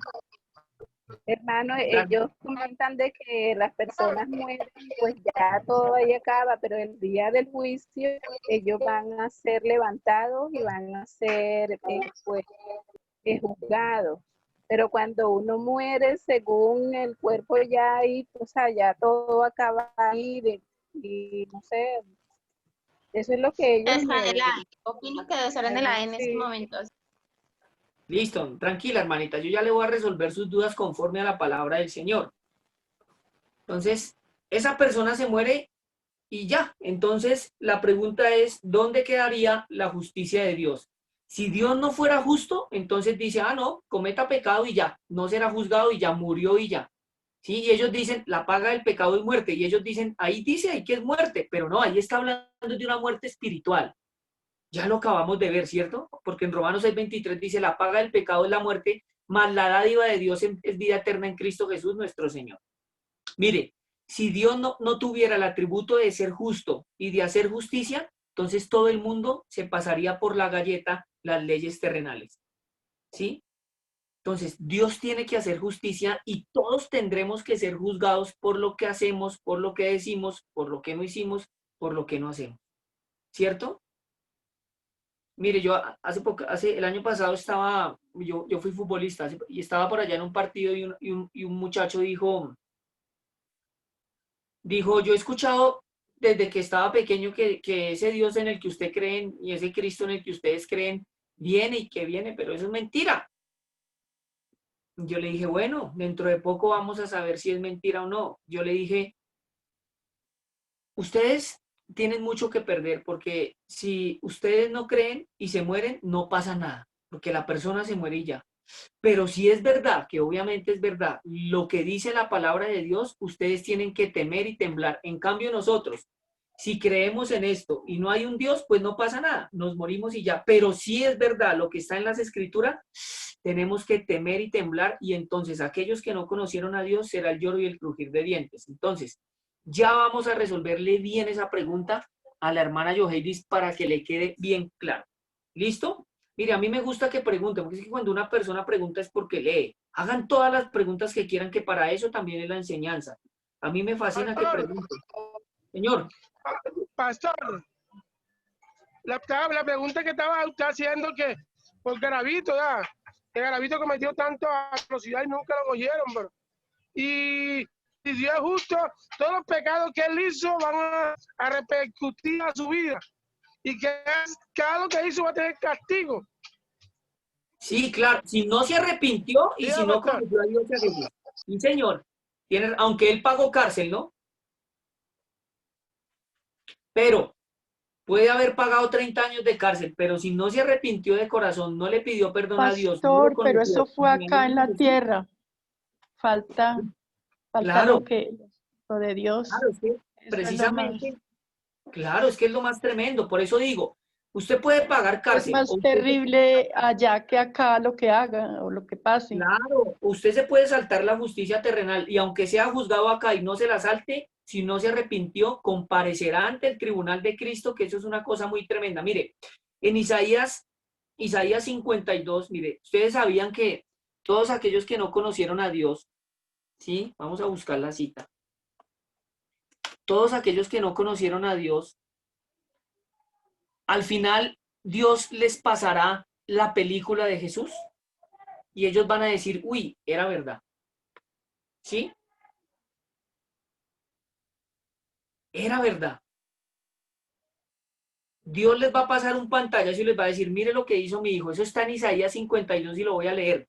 Hermano, La- ellos comentan de que las personas mueren, pues ya todo ahí acaba, pero el día del juicio ellos van a ser levantados y van a ser pues, juzgados. Pero cuando uno muere, según el cuerpo ya ahí, o sea, ya todo acaba ahí y no sé, eso es lo que ellos Está en el ADN. Opino que debe ser en el ADN en estos sí. momentos. Listo, tranquila hermanita, yo ya le voy a resolver sus dudas conforme a la palabra del Señor. Entonces, esa persona se muere y ya. Entonces, la pregunta es, ¿dónde quedaría la justicia de Dios? Si Dios no fuera justo, entonces dice, ah, no, cometa pecado y ya, no será juzgado y ya murió y ya. Sí, y ellos dicen, la paga del pecado es muerte. Y ellos dicen, ahí dice, ahí que es muerte, pero no, ahí está hablando de una muerte espiritual. Ya lo acabamos de ver, ¿cierto? Porque en Romanos 6:23 dice, la paga del pecado es la muerte, mas la dádiva de Dios es vida eterna en Cristo Jesús nuestro Señor. Mire, si Dios no tuviera el atributo de ser justo y de hacer justicia, entonces todo el mundo se pasaría por la galleta las leyes terrenales. ¿Sí? Entonces, Dios tiene que hacer justicia y todos tendremos que ser juzgados por lo que hacemos, por lo que decimos, por lo que no hicimos, por lo que no hacemos. ¿Cierto? Mire, yo el año pasado yo fui futbolista y estaba por allá en un partido y un muchacho dijo, yo he escuchado desde que estaba pequeño que ese Dios en el que usted creen y ese Cristo en el que ustedes creen viene y que viene, pero eso es mentira. Yo le dije, bueno, dentro de poco vamos a saber si es mentira o no. Yo le dije, ustedes tienen mucho que perder porque si ustedes no creen y se mueren, no pasa nada, porque la persona se muere y ya. Pero si es verdad, que obviamente es verdad, lo que dice la palabra de Dios, ustedes tienen que temer y temblar. En cambio nosotros, si creemos en esto y no hay un Dios, pues no pasa nada, nos morimos y ya. Pero si es verdad lo que está en las escrituras, tenemos que temer y temblar y entonces aquellos que no conocieron a Dios será el lloro y el crujir de dientes. Entonces, ya vamos a resolverle bien esa pregunta a la hermana Yoheidis para que le quede bien claro. ¿Listo? Mire, a mí me gusta que pregunten, porque es que cuando una persona pregunta es porque lee. Hagan todas las preguntas que quieran, que para eso también es la enseñanza. A mí me fascina que Pastor, pregunten. Señor, pastor, la pregunta que estaba usted haciendo que por Garavito, ya, que Garavito cometió tanto atrocidad y nunca lo cogieron, pero, y si Dios es justo, todos los pecados que él hizo van a repercutir a su vida y que cada lo que hizo va a tener castigo. Sí, claro, si no se arrepintió y si Dígame, no pastor. conoció a Dios y a Jesús. Sí, señor. Aunque él pagó cárcel, ¿no? Pero puede haber pagado 30 años de cárcel, pero si no se arrepintió de corazón, no le pidió perdón a Dios, no lo Pastor, pero eso conoció, fue ni a acá en Él ni a la Jesús, tierra. Falta claro, lo de Dios. claro, es que Eso es lo más, precisamente, claro, es que es lo más tremendo. Por eso digo, usted puede pagar es cárcel, más o usted, terrible allá que acá lo que haga o lo que pase. claro, usted se puede saltar la justicia terrenal y aunque sea juzgado acá y no se la salte, si no se arrepintió, comparecerá ante el tribunal de Cristo, que eso es una cosa muy tremenda. Mire, en Isaías 52, mire, ustedes sabían que todos aquellos que no conocieron a Dios, ¿sí? Vamos a buscar la cita. Todos aquellos que no conocieron a Dios, al final Dios les pasará la película de Jesús y ellos van a decir, uy, era verdad. ¿Sí? Era verdad. Dios les va a pasar un pantallazo y les va a decir, mire lo que hizo mi hijo. Eso está en Isaías 52 y lo voy a leer.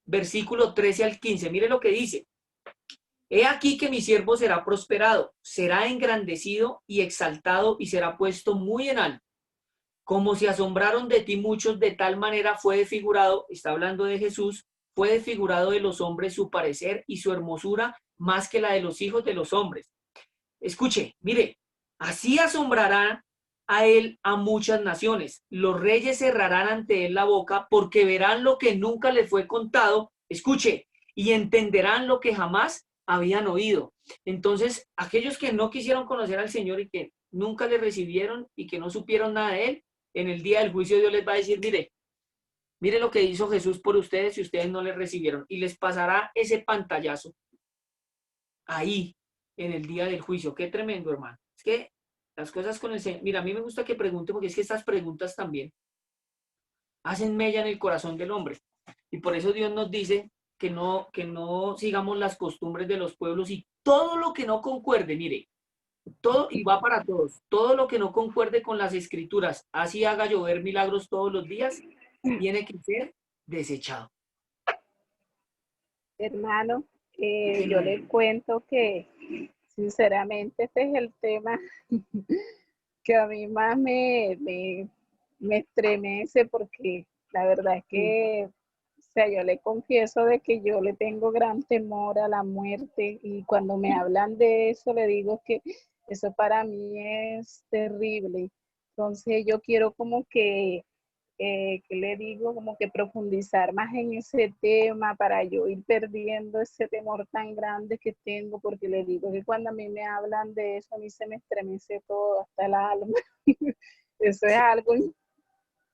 Versículo 13 al 15. Mire lo que dice. He aquí que mi siervo será prosperado, será engrandecido y exaltado y será puesto muy en alto. Como se asombraron de ti muchos, de tal manera fue desfigurado, está hablando de Jesús, fue desfigurado de los hombres su parecer y su hermosura más que la de los hijos de los hombres. Escuche, mire, así asombrará a él a muchas naciones. Los reyes cerrarán ante él la boca porque verán lo que nunca le fue contado. Escuche, y entenderán lo que jamás habían oído. Entonces, aquellos que no quisieron conocer al Señor y que nunca le recibieron y que no supieron nada de él, en el día del juicio Dios les va a decir, mire lo que hizo Jesús por ustedes y ustedes no le recibieron. Y les pasará ese pantallazo ahí, en el día del juicio. Qué tremendo, hermano. Es que las cosas con el Señor, mira, a mí me gusta que pregunte porque es que estas preguntas también hacen mella en el corazón del hombre. Y por eso Dios nos dice que no sigamos las costumbres de los pueblos y todo lo que no concuerde, mire, todo, y va para todos, todo lo que no concuerde con las escrituras, así haga llover milagros todos los días, tiene que ser desechado. Hermano, yo le cuento que sinceramente este es el tema que a mí más me estremece porque la verdad es que, o sea, yo le confieso de que yo le tengo gran temor a la muerte y cuando me hablan de eso le digo que eso para mí es terrible. Entonces yo quiero como que le digo, como que profundizar más en ese tema para yo ir perdiendo ese temor tan grande que tengo, porque le digo que cuando a mí me hablan de eso, a mí se me estremece todo, hasta el alma. Eso es algo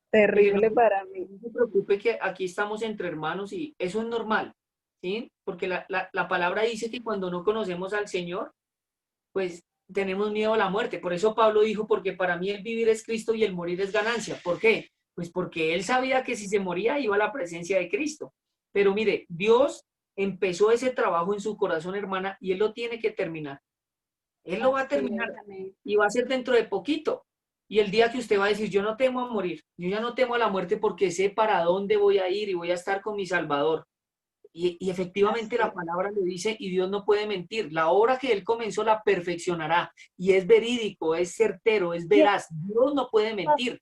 terrible para mí. No se preocupe que aquí estamos entre hermanos y eso es normal, ¿sí? Porque la palabra dice que cuando no conocemos al Señor, pues tenemos miedo a la muerte. Por eso Pablo dijo, porque para mí el vivir es Cristo y el morir es ganancia. ¿Por qué? Pues porque él sabía que si se moría iba a la presencia de Cristo. Pero mire, Dios empezó ese trabajo en su corazón, hermana, y él lo tiene que terminar. Él lo va a terminar y va a ser dentro de poquito. Y el día que usted va a decir, yo no temo a morir, yo ya no temo a la muerte porque sé para dónde voy a ir y voy a estar con mi Salvador. Y efectivamente la palabra lo dice y Dios no puede mentir. La obra que Él comenzó la perfeccionará y es verídico, es certero, es veraz. Dios no puede mentir.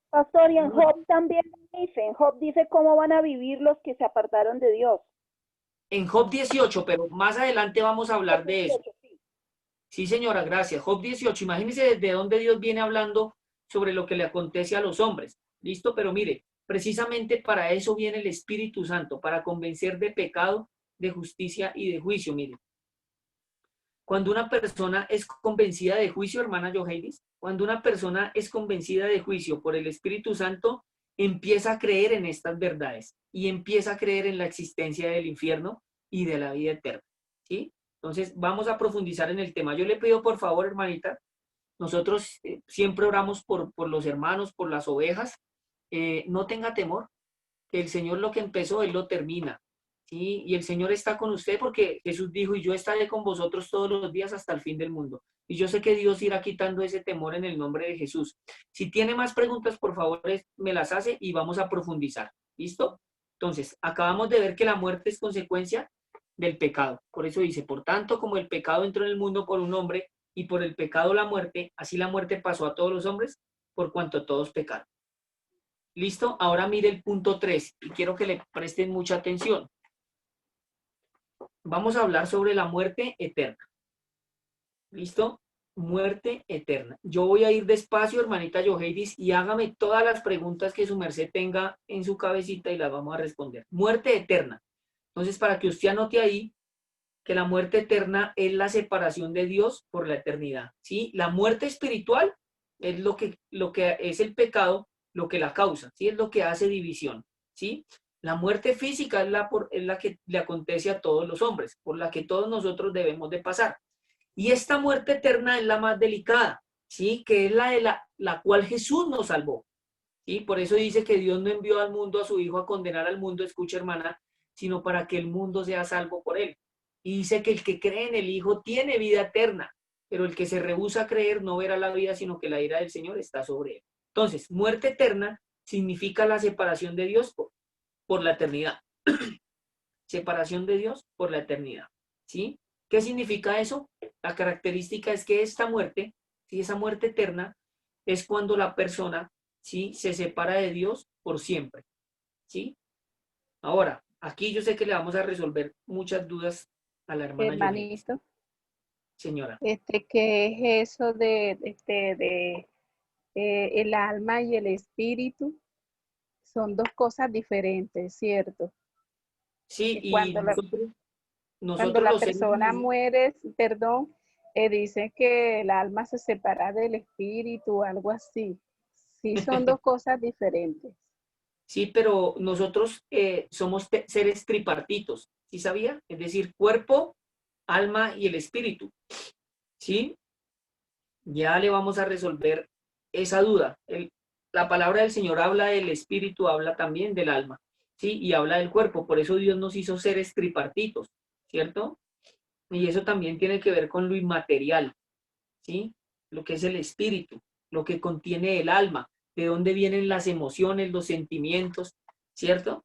Pastor, y en Job también dice, en Job dice cómo van a vivir los que se apartaron de Dios. En Job 18, pero más adelante vamos a hablar de eso. Sí, señora, gracias. Job 18, imagínense desde dónde Dios viene hablando sobre lo que le acontece a los hombres. ¿Listo? Pero mire, precisamente para eso viene el Espíritu Santo, para convencer de pecado, de justicia y de juicio. Mire, cuando una persona es convencida de juicio, hermana Johelis, cuando una persona es convencida de juicio por el Espíritu Santo, empieza a creer en estas verdades y empieza a creer en la existencia del infierno y de la vida eterna. ¿Sí? Entonces, vamos a profundizar en el tema. Yo le pido, por favor, hermanita, nosotros siempre oramos por los hermanos, por las ovejas. No tenga temor, que el Señor lo que empezó, Él lo termina. ¿sí? Y el Señor está con usted porque Jesús dijo, y yo estaré con vosotros todos los días hasta el fin del mundo. Y yo sé que Dios irá quitando ese temor en el nombre de Jesús. Si tiene más preguntas, por favor, me las hace y vamos a profundizar. ¿Listo? Entonces, acabamos de ver que la muerte es consecuencia del pecado. Por eso dice, por tanto, como el pecado entró en el mundo por un hombre y por el pecado la muerte, así la muerte pasó a todos los hombres por cuanto todos pecaron. ¿Listo? Ahora mire el punto 3 y quiero que le presten mucha atención. Vamos a hablar sobre la muerte eterna. ¿Listo? Muerte eterna. Yo voy a ir despacio, hermanita Yoheidis, y hágame todas las preguntas que su merced tenga en su cabecita y las vamos a responder. Muerte eterna. Entonces, para que usted anote ahí que la muerte eterna es la separación de Dios por la eternidad, ¿sí? La muerte espiritual es lo que es el pecado, lo que la causa, ¿sí? Es lo que hace división, ¿sí? La muerte física es la que le acontece a todos los hombres, por la que todos nosotros debemos de pasar. Y esta muerte eterna es la más delicada, ¿sí? Que es la de la cual Jesús nos salvó, ¿sí? Por eso dice que Dios no envió al mundo a su Hijo a condenar al mundo, escucha hermana, sino para que el mundo sea salvo por él. Y dice que el que cree en el Hijo tiene vida eterna, pero el que se rehúsa a creer no verá la vida, sino que la ira del Señor está sobre él. Entonces, muerte eterna significa la separación de Dios por la eternidad. Separación de Dios por la eternidad, ¿sí? ¿Qué significa eso? La característica es que esta muerte, ¿sí? Esa muerte eterna, es cuando la persona, ¿sí? Se separa de Dios por siempre, ¿sí? Ahora, aquí yo sé que le vamos a resolver muchas dudas a la hermana Yoheidis. Hermanito, Señora. ¿qué es eso de el alma y el espíritu? Son dos cosas diferentes, ¿cierto? Sí, y Cuando la nosotros los seres persona humanos, muere, perdón, dicen que el alma se separa del espíritu, algo así. Sí, son dos cosas diferentes. sí, pero nosotros somos seres tripartitos, ¿sí sabía? Es decir, cuerpo, alma y el espíritu, ¿sí? Ya le vamos a resolver esa duda. La palabra del Señor habla del espíritu, habla también del alma, ¿sí? Y habla del cuerpo, por eso Dios nos hizo seres tripartitos, ¿cierto? Y eso también tiene que ver con lo inmaterial, ¿sí? Lo que es el espíritu, lo que contiene el alma, de dónde vienen las emociones, los sentimientos, ¿cierto?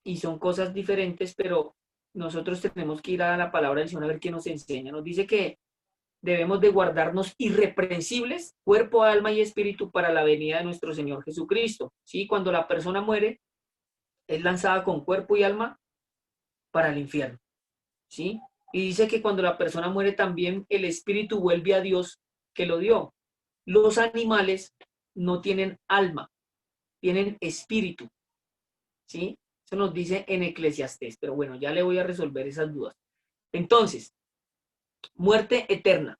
Y son cosas diferentes, pero nosotros tenemos que ir a la palabra del Señor a ver qué nos enseña. Nos dice que debemos de guardarnos irreprensibles, cuerpo, alma y espíritu para la venida de nuestro Señor Jesucristo, ¿sí? Cuando la persona muere, es lanzada con cuerpo y alma para el infierno, ¿sí? Y dice que cuando la persona muere también el espíritu vuelve a Dios que lo dio. Los animales no tienen alma, tienen espíritu, ¿sí? Eso nos dice en Eclesiastés, pero bueno, ya le voy a resolver esas dudas. Entonces, muerte eterna,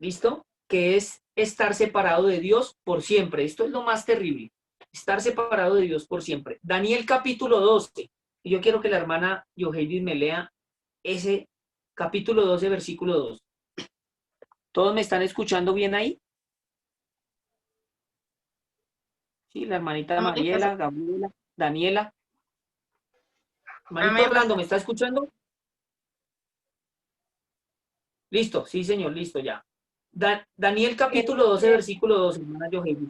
¿listo? Que es estar separado de Dios por siempre. Esto es lo más terrible, estar separado de Dios por siempre. Daniel capítulo 12, y yo quiero que la hermana Yoheidis me lea ese capítulo 12, versículo 2. ¿Todos me están escuchando bien ahí? Sí, la hermanita Mariela, Gabriela, Daniela. Hermanito Amén, Orlando, pastor. ¿me está escuchando? Listo, sí, señor, listo ya. Daniel capítulo 12, versículo 2, hermana Yoheidis.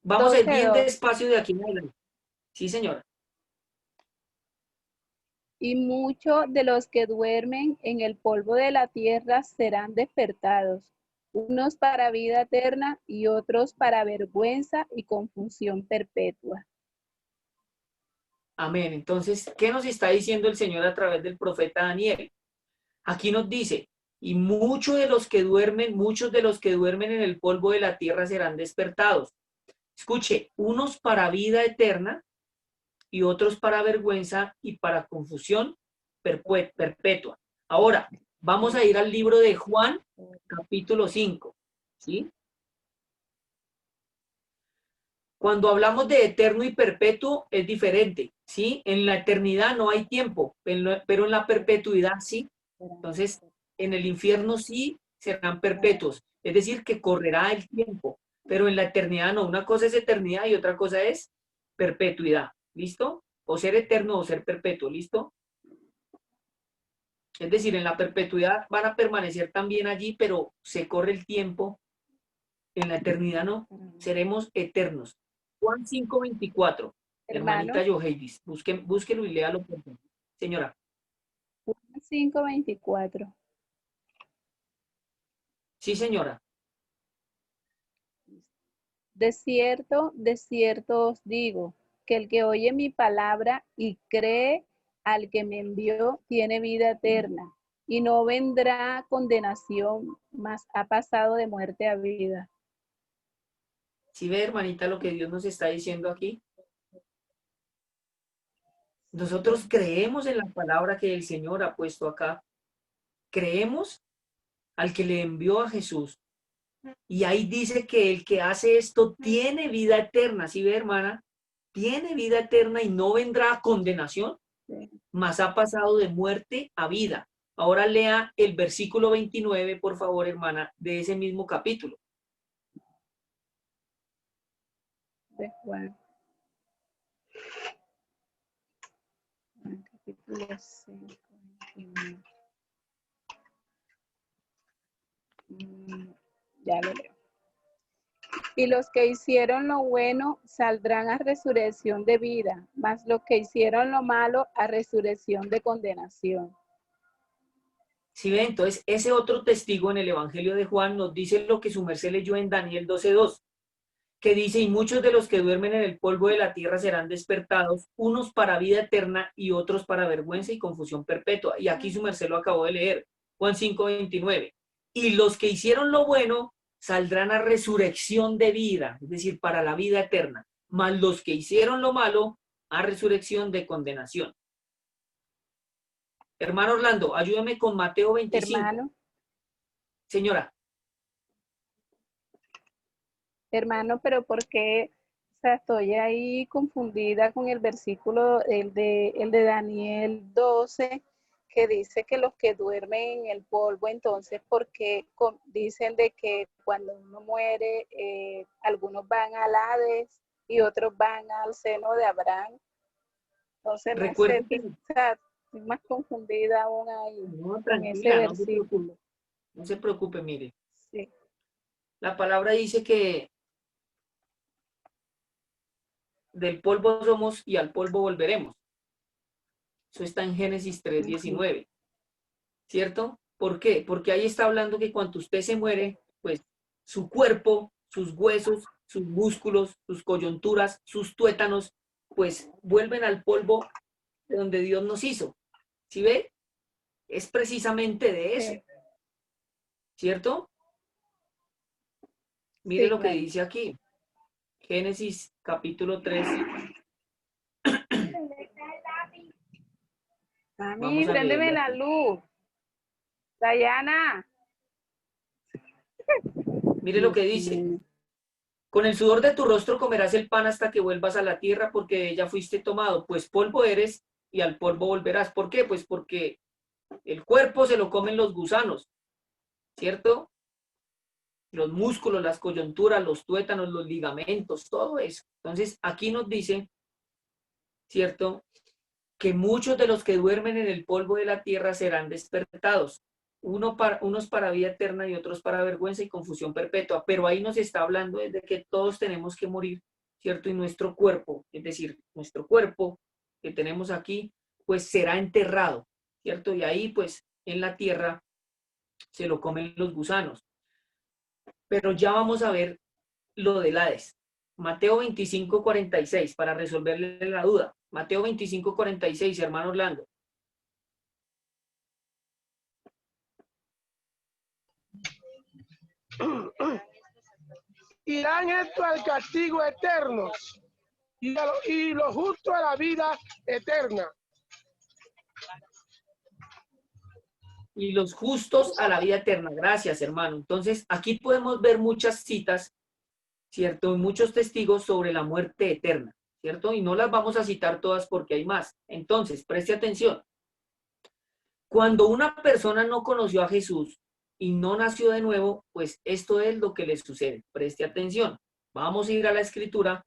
Vamos a ir bien 12:2. despacio de aquí en adelante. Sí, señora. Y muchos de los que duermen en el polvo de la tierra serán despertados, unos para vida eterna y otros para vergüenza y confusión perpetua. Amén. Entonces, ¿qué nos está diciendo el Señor a través del profeta Daniel? Aquí nos dice, y muchos de los que duermen en el polvo de la tierra serán despertados. Escuche, unos para vida eterna y otros para vergüenza y para confusión perpetua. Ahora, vamos a ir al libro de Juan, capítulo 5, ¿sí? Cuando hablamos de eterno y perpetuo es diferente, ¿sí? En la eternidad no hay tiempo, pero en la perpetuidad sí. Entonces, en el infierno sí serán perpetuos, es decir, que correrá el tiempo, pero en la eternidad no. Una cosa es eternidad y otra cosa es perpetuidad. ¿Listo? o ser eterno o ser perpetuo, ¿listo? Es decir, en la perpetuidad van a permanecer también allí, pero se corre el tiempo. En la eternidad no, seremos eternos. Juan 5:24, Hermano, hermanita Yoheidis, búsquelo y léalo, por favor. Señora. Juan 5:24. Sí, señora. De cierto os digo, que el que oye mi palabra y cree al que me envió tiene vida eterna y no vendrá a condenación, mas ha pasado de muerte a vida. ¿Sí ve, hermanita, lo que Dios nos está diciendo aquí? Nosotros creemos en la palabra que el Señor ha puesto acá. Creemos al que le envió a Jesús. Y ahí dice que el que hace esto tiene vida eterna. ¿Sí ve, hermana? Tiene vida eterna y no vendrá a condenación, mas ha pasado de muerte a vida. Ahora lea el versículo 29, por favor, hermana, de ese mismo capítulo. De Juan. Capítulo 5. Ya lo leo. Y los que hicieron lo bueno saldrán a resurrección de vida, mas los que hicieron lo malo a resurrección de condenación. Sí, ve, entonces ese otro testigo en el Evangelio de Juan nos dice lo que su merced leyó en Daniel 12:2, que dice, y muchos de los que duermen en el polvo de la tierra serán despertados, unos para vida eterna y otros para vergüenza y confusión perpetua. Y aquí su merced lo acabó de leer, Juan 5:29. Y los que hicieron lo bueno saldrán a resurrección de vida, es decir, para la vida eterna, mas los que hicieron lo malo a resurrección de condenación. Hermano Orlando, ayúdame con Mateo 25. Hermano. Señora. Hermano, pero ¿por qué? O sea, estoy ahí confundida con el versículo, el de Daniel 12, que dice que los que duermen en el polvo, entonces, porque dicen de que cuando uno muere, algunos van al Hades y otros van al seno de Abraham. Entonces, no sé, o sea, estoy más confundida aún ahí con ese versículo. No se preocupe, mire. Sí. La palabra dice que del polvo somos y al polvo volveremos. Eso está en Génesis 3:19. ¿Cierto? ¿Por qué? Porque ahí está hablando que cuando usted se muere, pues su cuerpo, sus huesos, sus músculos, sus coyunturas, sus tuétanos, pues vuelven al polvo de donde Dios nos hizo. ¿Sí ve? Es precisamente de eso. ¿Cierto? Mire lo que dice aquí. Génesis capítulo 3. A mí, préndeme la luz. Dayana. Mire lo que dice. Con el sudor de tu rostro comerás el pan hasta que vuelvas a la tierra, porque de ella fuiste tomado. Pues polvo eres y al polvo volverás. ¿Por qué? Pues porque el cuerpo se lo comen los gusanos, ¿cierto? Los músculos, las coyunturas, los tuétanos, los ligamentos, todo eso. Entonces, aquí nos dice, ¿cierto?, que muchos de los que duermen en el polvo de la tierra serán despertados. Unos para vida eterna y otros para vergüenza y confusión perpetua. Pero ahí nos está hablando de que todos tenemos que morir, ¿cierto? Y nuestro cuerpo, es decir, nuestro cuerpo que tenemos aquí, pues será enterrado, ¿cierto? Y ahí, pues, en la tierra se lo comen los gusanos. Pero ya vamos a ver lo del Hades. Mateo 25:46, para resolverle la duda. Mateo 25:46, hermano Orlando. Irán esto al castigo eterno y lo justo a la vida eterna. Y los justos a la vida eterna. Gracias, hermano. Entonces, aquí podemos ver muchas citas, ¿cierto? Muchos testigos sobre la muerte eterna, ¿cierto? Y no las vamos a citar todas porque hay más. Entonces, preste atención. Cuando una persona no conoció a Jesús y no nació de nuevo, pues esto es lo que le sucede. Preste atención. Vamos a ir a la Escritura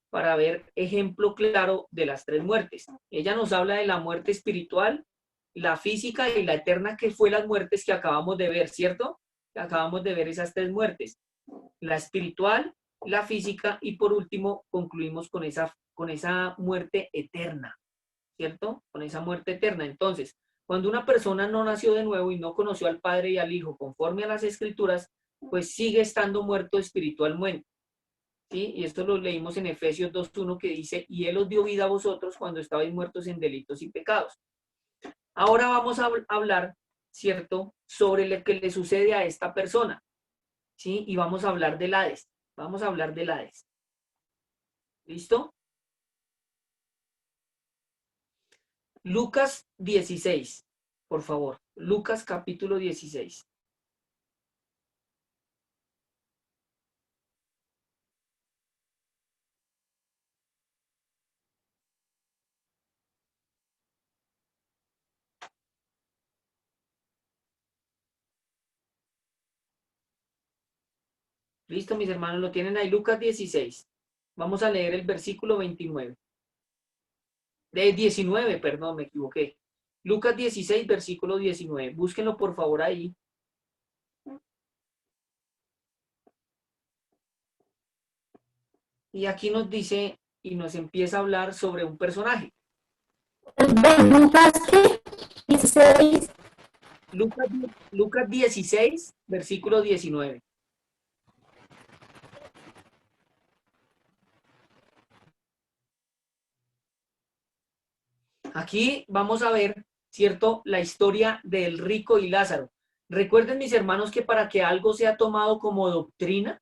para ver ejemplo claro de las tres muertes. Ella nos habla de la muerte espiritual, la física y la eterna, que fue las muertes que acabamos de ver, ¿cierto? Acabamos de ver esas tres muertes, la espiritual, la física y por último concluimos con esa muerte eterna, ¿cierto? Con esa muerte eterna. Entonces, cuando una persona no nació de nuevo y no conoció al Padre y al Hijo conforme a las Escrituras, pues sigue estando muerto espiritualmente, ¿sí? Y esto lo leímos en Efesios 2:1 que dice, y Él os dio vida a vosotros cuando estabais muertos en delitos y pecados. Ahora vamos a hablar, ¿cierto?, sobre lo que le sucede a esta persona, ¿sí? Y vamos a hablar del Hades. Vamos a hablar del Hades. ¿Listo? Lucas 16, por favor. Lucas capítulo 16. Listo, mis hermanos, lo tienen ahí. Lucas 16. Vamos a leer el versículo 29. De 19, perdón, me equivoqué. Lucas 16, versículo 19. Búsquenlo, por favor, ahí. Y aquí nos dice y nos empieza a hablar sobre un personaje. Lucas, ¿qué? 16. Lucas 16, versículo 19. Aquí vamos a ver, ¿cierto?, la historia del rico y Lázaro. Recuerden, mis hermanos, que para que algo sea tomado como doctrina,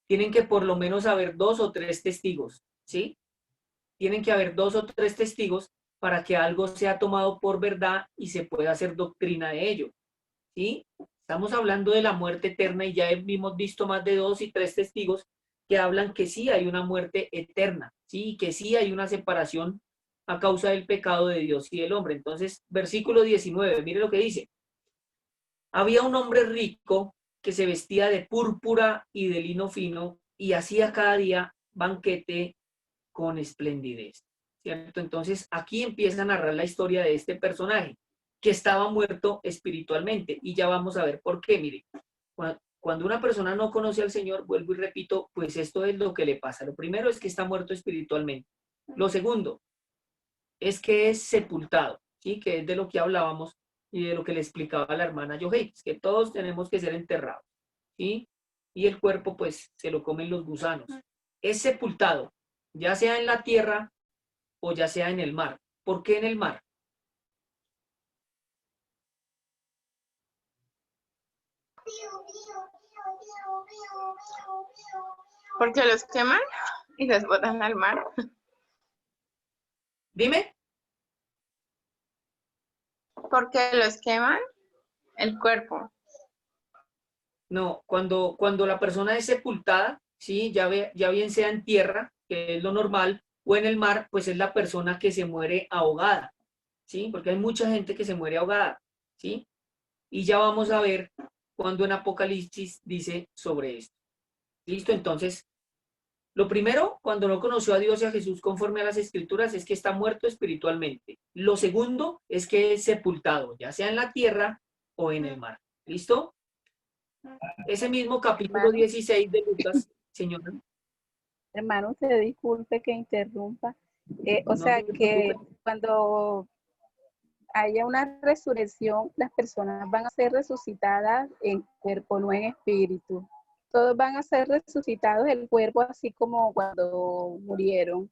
tienen que por lo menos haber 2 o 3 testigos, ¿sí? Tienen que haber 2 o 3 testigos para que algo sea tomado por verdad y se pueda hacer doctrina de ello, ¿sí? Estamos hablando de la muerte eterna y ya hemos visto más de 2 y 3 testigos que hablan que sí hay una muerte eterna, ¿sí? Que sí hay una separación a causa del pecado de Dios y del hombre. Entonces, versículo 19, mire lo que dice. Había un hombre rico que se vestía de púrpura y de lino fino y hacía cada día banquete con esplendidez, ¿cierto? Entonces, aquí empieza a narrar la historia de este personaje que estaba muerto espiritualmente y ya vamos a ver por qué. Mire, cuando una persona no conoce al Señor, vuelvo y repito, pues esto es lo que le pasa. Lo primero es que está muerto espiritualmente. Lo segundo es que es sepultado, ¿sí? Que es de lo que hablábamos y de lo que le explicaba la hermana Yohei, que todos tenemos que ser enterrados, ¿sí? Y el cuerpo, pues, se lo comen los gusanos. Es sepultado, ya sea en la tierra o ya sea en el mar. ¿Por qué en el mar? Porque los queman y los botan al mar. Dime. Porque los queman el cuerpo. No, cuando la persona es sepultada, ¿sí? Ya bien sea en tierra, que es lo normal, o en el mar, pues es la persona que se muere ahogada, ¿sí? Porque hay mucha gente que se muere ahogada, ¿sí? Y ya vamos a ver cuando en Apocalipsis dice sobre esto. ¿Listo? Entonces, lo primero, cuando no conoció a Dios y a Jesús conforme a las Escrituras, es que está muerto espiritualmente. Lo segundo es que es sepultado, ya sea en la tierra o en el mar. ¿Listo? Ese mismo capítulo 16 de Lucas, señora. Hermano, usted disculpe que interrumpa. O No sea se que preocupe. cuando haya una resurrección, las personas van a ser resucitadas en cuerpo, no en espíritu. Todos van a ser resucitados el cuerpo, así como cuando murieron.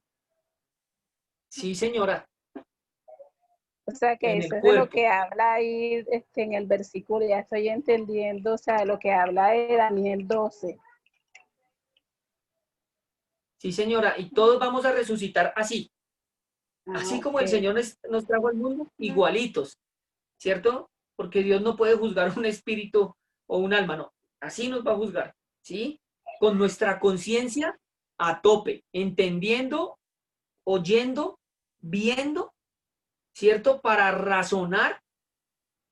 Sí, señora, O sea que en eso el es de lo cuerpo. que habla ahí en el versículo, ya estoy entendiendo, o sea, lo que habla de Daniel 12. Sí, señora, y todos vamos a resucitar así. Así como el Ok. Señor nos trajo al mundo, igualitos, ¿cierto? Porque Dios no puede juzgar un espíritu o un alma, no. Así nos va a juzgar, ¿sí? Con nuestra conciencia a tope, entendiendo, oyendo, viendo, ¿cierto? Para razonar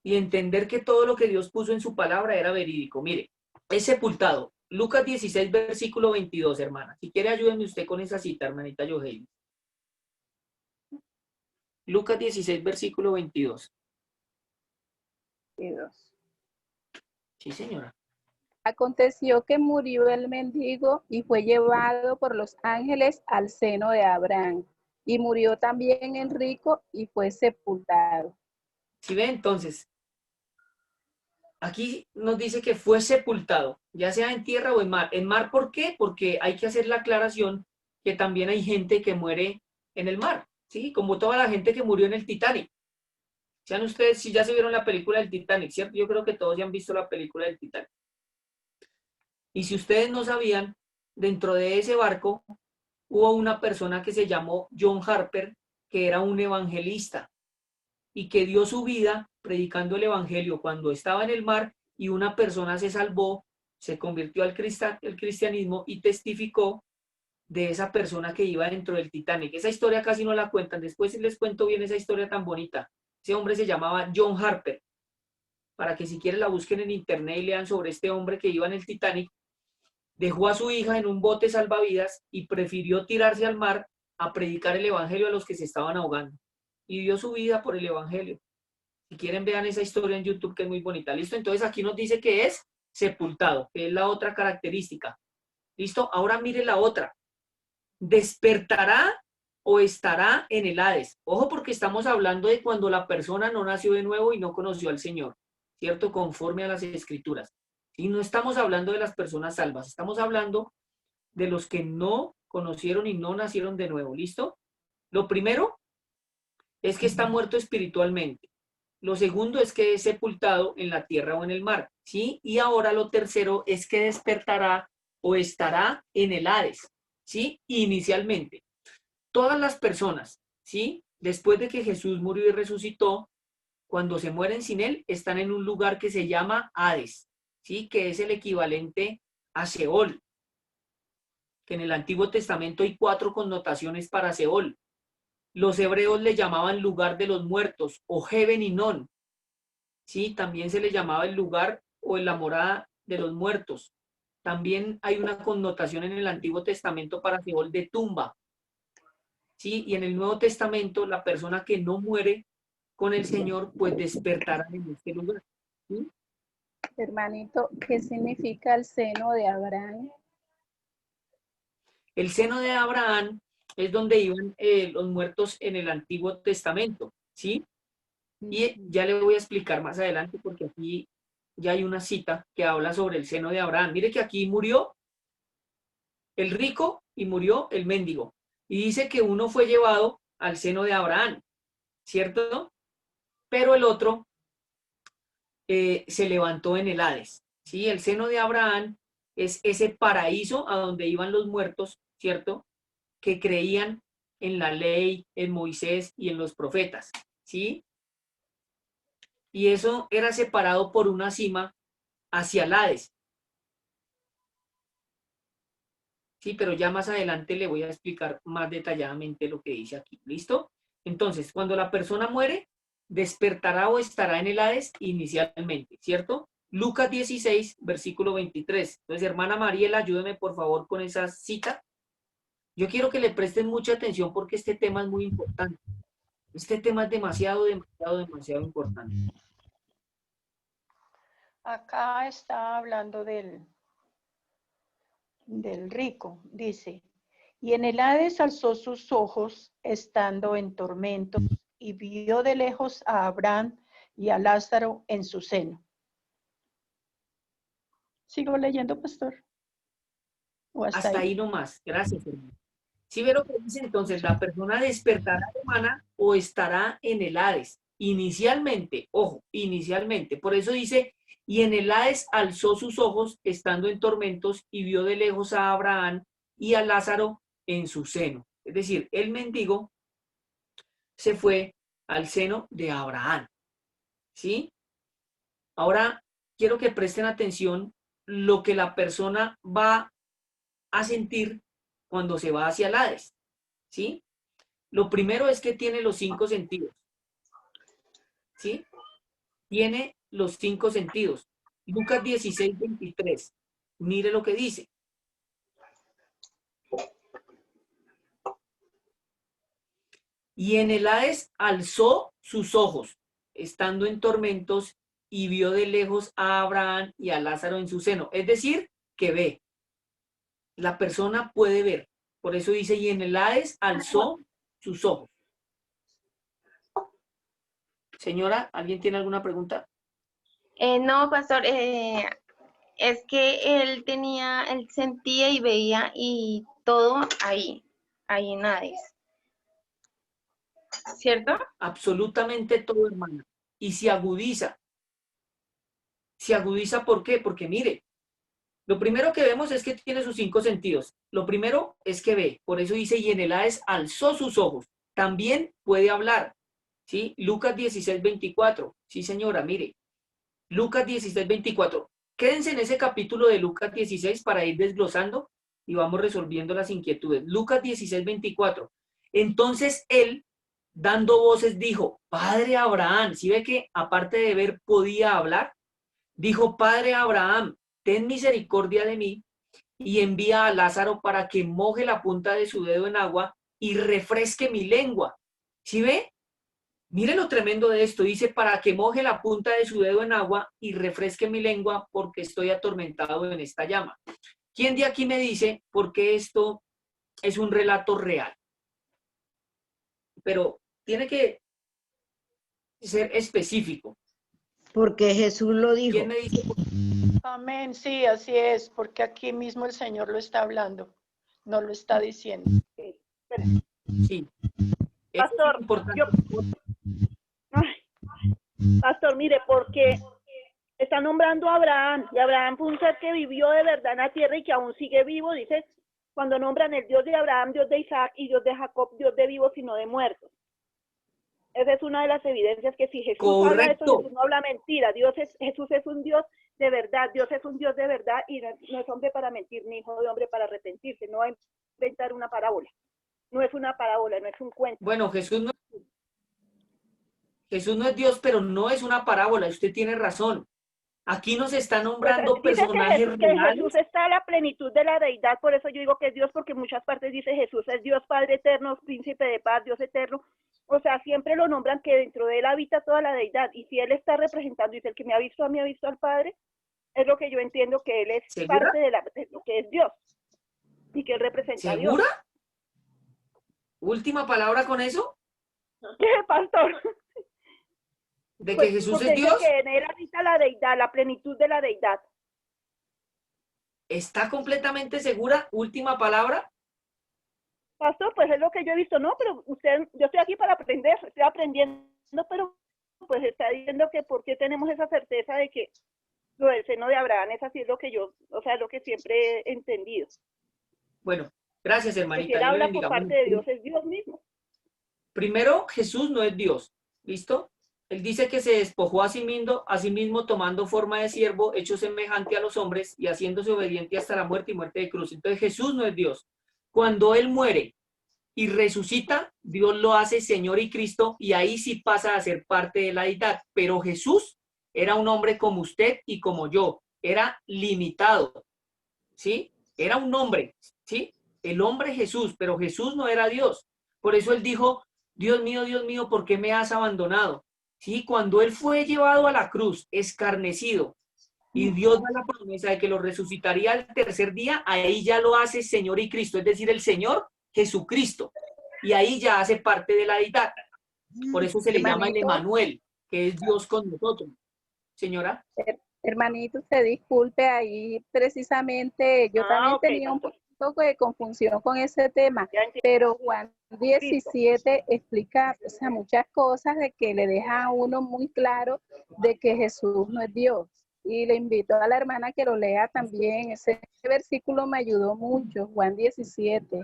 y entender que todo lo que Dios puso en su palabra era verídico. Mire, es sepultado. Lucas 16, versículo 22, hermana. Si quiere, ayúdenme usted con esa cita, hermanita Yohei. Lucas 16, versículo 22. Sí, señora. Aconteció que murió el mendigo y fue llevado por los ángeles al seno de Abraham. Y murió también el rico y fue sepultado. ¿Sí ve? Entonces, aquí nos dice que fue sepultado, ya sea en tierra o en mar. ¿En mar por qué? Porque hay que hacer la aclaración que también hay gente que muere en el mar, ¿sí? Como toda la gente que murió en el Titanic. Sean ustedes, si ya se vieron la película del Titanic, ¿cierto? Yo creo que todos ya han visto la película del Titanic. Y si ustedes no sabían, dentro de ese barco hubo una persona que se llamó John Harper, que era un evangelista y que dio su vida predicando el evangelio cuando estaba en el mar, y una persona se salvó, se convirtió al cristianismo y testificó de esa persona que iba dentro del Titanic. Esa historia casi no la cuentan, después les cuento bien esa historia tan bonita. Ese hombre se llamaba John Harper, para que si quieren la busquen en internet y lean sobre este hombre que iba en el Titanic. Dejó a su hija en un bote salvavidas y prefirió tirarse al mar a predicar el evangelio a los que se estaban ahogando. Y dio su vida por el evangelio. Si quieren, vean esa historia en YouTube, que es muy bonita. ¿Listo? Entonces aquí nos dice que es sepultado, que es la otra característica. ¿Listo? Ahora mire la otra. ¿Despertará o estará en el Hades? Ojo, porque estamos hablando de cuando la persona no nació de nuevo y no conoció al Señor, ¿cierto? Conforme a las Escrituras. Y no estamos hablando de las personas salvas, estamos hablando de los que no conocieron y no nacieron de nuevo. ¿Listo? Lo primero es que está muerto espiritualmente. Lo segundo es que es sepultado en la tierra o en el mar, ¿sí? Y ahora lo tercero es que despertará o estará en el Hades, ¿sí? Inicialmente. Todas las personas, ¿sí? Después de que Jesús murió y resucitó, cuando se mueren sin él, están en un lugar que se llama Hades, ¿sí? Que es el equivalente a Seol, que en el Antiguo Testamento hay 4 connotaciones para Seol. Los hebreos le llamaban lugar de los muertos, o Heaven Inon, ¿sí? También se le llamaba el lugar o la morada de los muertos. También hay una connotación en el Antiguo Testamento para Seol de tumba, ¿sí? Y en el Nuevo Testamento, la persona que no muere con el Señor, pues despertará en este lugar, ¿sí? Hermanito, ¿qué significa el seno de Abraham? El seno de Abraham es donde iban los muertos en el Antiguo Testamento, ¿sí? Y ya le voy a explicar más adelante, porque aquí ya hay una cita que habla sobre el seno de Abraham. Mire que aquí murió el rico y murió el mendigo. Y dice que uno fue llevado al seno de Abraham, ¿cierto? Pero el otro se levantó en el Hades, ¿sí? El seno de Abraham es ese paraíso a donde iban los muertos, ¿cierto? Que creían en la ley, en Moisés y en los profetas, ¿sí? Y eso era separado por una cima hacia el Hades. Sí, pero ya más adelante le voy a explicar más detalladamente lo que dice aquí. ¿Listo? Entonces, cuando la persona muere, despertará o estará en el Hades inicialmente, ¿cierto? Lucas 16, versículo 23. Entonces, hermana Mariela, ayúdeme por favor con esa cita. Yo quiero que le presten mucha atención porque este tema es muy importante. Este tema es demasiado importante. Acá está hablando del rico, dice, y en el Hades alzó sus ojos estando en tormentos y vio de lejos a Abraham y a Lázaro en su seno. ¿Sigo leyendo, pastor? ¿O hasta ahí nomás. Gracias, hermano. ¿Sí ve lo que dice? Entonces, la persona despertará, hermana, o estará en el Hades. Inicialmente, ojo, inicialmente. Por eso dice, y en el Hades alzó sus ojos, estando en tormentos, y vio de lejos a Abraham y a Lázaro en su seno. Es decir, el mendigo se fue al seno de Abraham. ¿Sí? Ahora, quiero que presten atención lo que la persona va a sentir cuando se va hacia el Hades, ¿sí? Lo primero es que tiene los 5 sentidos, ¿sí? Tiene los 5 sentidos. Lucas 16, 23. Mire lo que dice. Y en el Hades alzó sus ojos, estando en tormentos, y vio de lejos a Abraham y a Lázaro en su seno. Es decir, que ve. La persona puede ver. Por eso dice, y en el Hades alzó sus ojos. Señora, ¿alguien tiene alguna pregunta? No, pastor, es que él sentía y veía y todo ahí en Hades. ¿Cierto? Absolutamente todo, hermana. Y se agudiza. Se agudiza, ¿por qué? Porque mire, lo primero que vemos es que tiene sus 5 sentidos. Lo primero es que ve. Por eso dice, y en el Hades alzó sus ojos. También puede hablar. ¿Sí? Lucas 16:24. Sí, señora, mire. Lucas 16:24. Quédense en ese capítulo de Lucas 16 para ir desglosando y vamos resolviendo las inquietudes. Lucas 16:24. Entonces él, dando voces, dijo, Padre Abraham. ¿Sí ve que aparte de ver podía hablar? Dijo, Padre Abraham, ten misericordia de mí y envía a Lázaro para que moje la punta de su dedo en agua y refresque mi lengua. ¿Sí ve? Mire lo tremendo de esto. Dice, para que moje la punta de su dedo en agua y refresque mi lengua porque estoy atormentado en esta llama. ¿Quién de aquí me dice por qué esto es un relato real? Pero tiene que ser específico. Porque Jesús lo dijo. ¿Quién me dice? Amén, sí, así es, porque aquí mismo el Señor lo está hablando, no lo está diciendo. Sí. Pastor, Es importante. Pastor, mire, porque está nombrando a Abraham, y Abraham fue un ser que vivió de verdad en la tierra y que aún sigue vivo, dice, cuando nombran el Dios de Abraham, Dios de Isaac y Dios de Jacob, Dios de vivos y no de muertos. Esa es una de las evidencias que si Jesús habla de eso, Jesús no habla mentira. Jesús es un Dios de verdad, Dios es un Dios de verdad y no es hombre para mentir, ni hijo de hombre para arrepentirse, no va a inventar una parábola. No es una parábola, no es un cuento. Bueno, Jesús no es Dios, pero no es una parábola, usted tiene razón. Aquí nos está nombrando Pues, personajes que reales. Jesús está a la plenitud de la deidad, por eso yo digo que es Dios, porque en muchas partes dice Jesús es Dios Padre eterno, príncipe de paz, Dios eterno. O sea, siempre lo nombran que dentro de él habita toda la deidad. Y si él está representando, dice el que me ha visto a mí, ha visto al Padre, es lo que yo entiendo que él es ¿Segura? parte de lo que es Dios. Y que él representa a Dios. ¿Segura? ¿Última palabra con eso? ¿Qué, pastor? ¿De Pues, que Jesús porque es dice Dios? que en él habita la deidad, la plenitud de la deidad. ¿Está completamente segura? ¿Última palabra? Pastor, pues es lo que yo he visto, no, pero yo estoy aquí para aprender, estoy aprendiendo, pero pues está diciendo que por qué tenemos esa certeza de que lo del seno de Abraham es así, es lo que yo, o sea, es lo que siempre he entendido. Bueno, gracias, Que hermanita. si él Dios le habla bendiga. por parte de Dios, es Dios mismo. Primero, Jesús no es Dios. ¿Listo? Él dice que se despojó a sí mismo tomando forma de siervo, hecho semejante a los hombres y haciéndose obediente hasta la muerte y muerte de cruz. Entonces Jesús no es Dios. Cuando Él muere y resucita, Dios lo hace Señor y Cristo y ahí sí pasa a ser parte de la deidad. Pero Jesús era un hombre como usted y como yo. Era limitado. ¿Sí? Era un hombre. ¿Sí? El hombre Jesús, pero Jesús no era Dios. Por eso Él dijo, Dios mío, ¿por qué me has abandonado? Sí, cuando Él fue llevado a la cruz, escarnecido, y Dios da la promesa de que lo resucitaría al tercer día, ahí ya lo hace Señor y Cristo, es decir, el Señor Jesucristo. Y ahí ya hace parte de la deidad. Por eso se le llama el Emanuel, que es Dios con nosotros. Señora. Hermanito, usted disculpe ahí precisamente, yo también tenía un poco de confusión con ese tema, pero Juan 17 explica, o sea, muchas cosas de que le deja a uno muy claro de que Jesús no es Dios. Y le invito a la hermana que lo lea también. Ese versículo me ayudó mucho, Juan 17.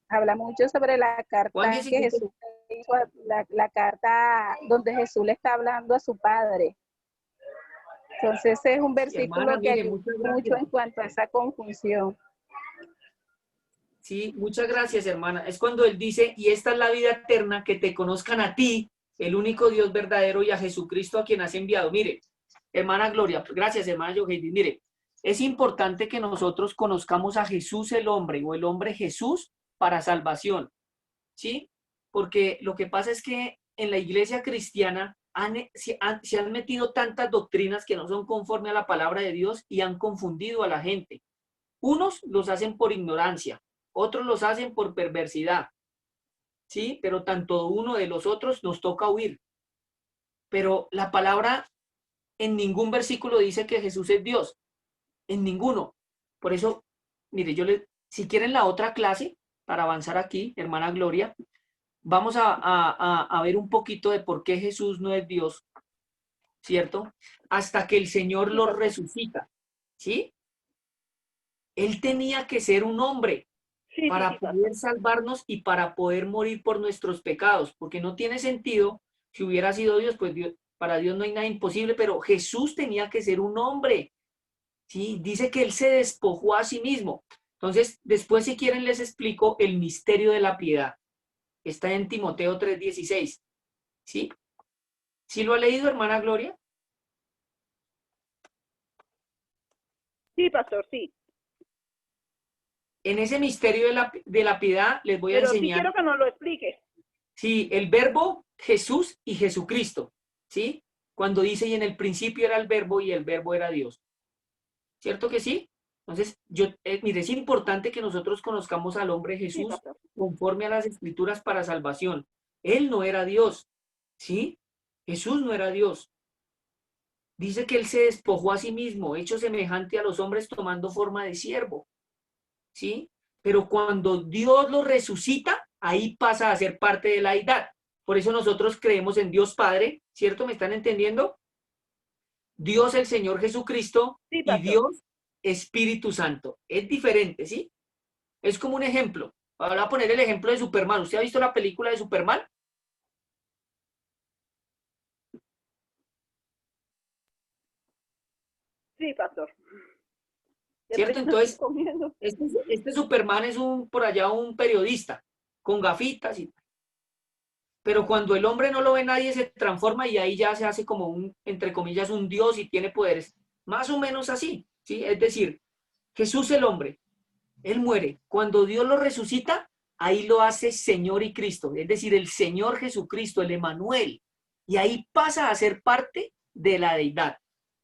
Habla mucho sobre la carta que Jesús hizo, la carta donde Jesús le está hablando a su Padre. Entonces es un versículo hermana, que ayuda mucho en cuanto a esa confusión. Sí, muchas gracias, hermana. Es cuando Él dice, y esta es la vida eterna, que te conozcan a ti, el único Dios verdadero, y a Jesucristo a quien has enviado. Mire, hermana Gloria, gracias, hermana Yoheidi. Mire, es importante que nosotros conozcamos a Jesús el hombre o el hombre Jesús para salvación, ¿sí? Porque lo que pasa es que en la iglesia cristiana se han metido tantas doctrinas que no son conforme a la palabra de Dios y han confundido a la gente. Unos los hacen por ignorancia, otros los hacen por perversidad, ¿sí? Pero tanto uno de los otros nos toca huir. Pero la palabra en ningún versículo dice que Jesús es Dios, en ninguno. Por eso, mire, si quieren la otra clase, para avanzar aquí, hermana Gloria, vamos a ver un poquito de por qué Jesús no es Dios, ¿cierto? Hasta que el Señor lo resucita, ¿sí? Él tenía que ser un hombre para poder salvarnos y para poder morir por nuestros pecados, porque no tiene sentido, si hubiera sido Dios, pues para Dios no hay nada imposible, pero Jesús tenía que ser un hombre, ¿sí? Dice que Él se despojó a sí mismo. Entonces, después si quieren les explico el misterio de la piedad. Está en Timoteo 3:16, ¿sí? ¿Sí lo ha leído, hermana Gloria? Sí, pastor, sí. En ese misterio de la piedad les voy a enseñar. Pero sí quiero que nos lo expliques. Sí, el verbo Jesús y Jesucristo, ¿sí? Cuando dice, y en el principio era el verbo y el verbo era Dios. ¿Cierto que sí? Entonces, mire, es importante que nosotros conozcamos al hombre Jesús conforme a las Escrituras para salvación. Él no era Dios, ¿sí? Jesús no era Dios. Dice que Él se despojó a sí mismo, hecho semejante a los hombres tomando forma de siervo, ¿sí? Pero cuando Dios lo resucita, ahí pasa a ser parte de la deidad. Por eso nosotros creemos en Dios Padre, ¿cierto? ¿Me están entendiendo? Dios el Señor Jesucristo y Dios Espíritu Santo. Es diferente, ¿sí? Es como un ejemplo. Ahora voy a poner el ejemplo de Superman. ¿Usted ha visto la película de Superman? Sí, pastor. ¿Cierto? Entonces, este Superman es por allá un periodista con gafitas y... Pero cuando el hombre no lo ve nadie se transforma y ahí ya se hace como un, entre comillas, un dios y tiene poderes. Más o menos así, ¿sí? Es decir, Jesús el hombre, Él muere. Cuando Dios lo resucita, ahí lo hace Señor y Cristo. Es decir, el Señor Jesucristo, el Emmanuel. Y ahí pasa a ser parte de la deidad.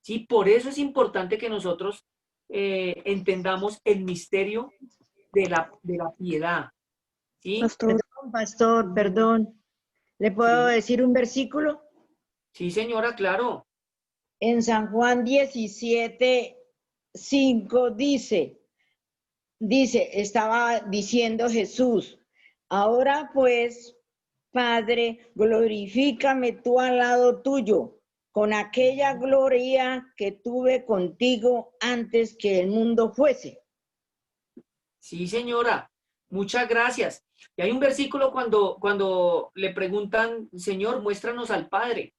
¿Sí? Por eso es importante que nosotros entendamos el misterio de la piedad. ¿Sí? Pastor, perdón. ¿Le puedo decir un versículo? Sí, señora, claro. En San Juan 17:5 estaba diciendo Jesús, ahora pues, Padre, glorifícame tú al lado tuyo, con aquella gloria que tuve contigo antes que el mundo fuese. Sí, señora, muchas gracias. Y hay un versículo cuando le preguntan, Señor, muéstranos al Padre,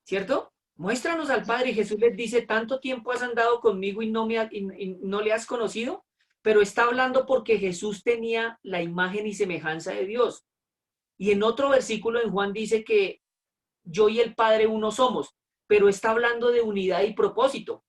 ¿cierto? Muéstranos al Padre. Y Jesús les dice, tanto tiempo has andado conmigo y no le has conocido, pero está hablando porque Jesús tenía la imagen y semejanza de Dios. Y en otro versículo en Juan dice que yo y el Padre uno somos, pero está hablando de unidad y propósito.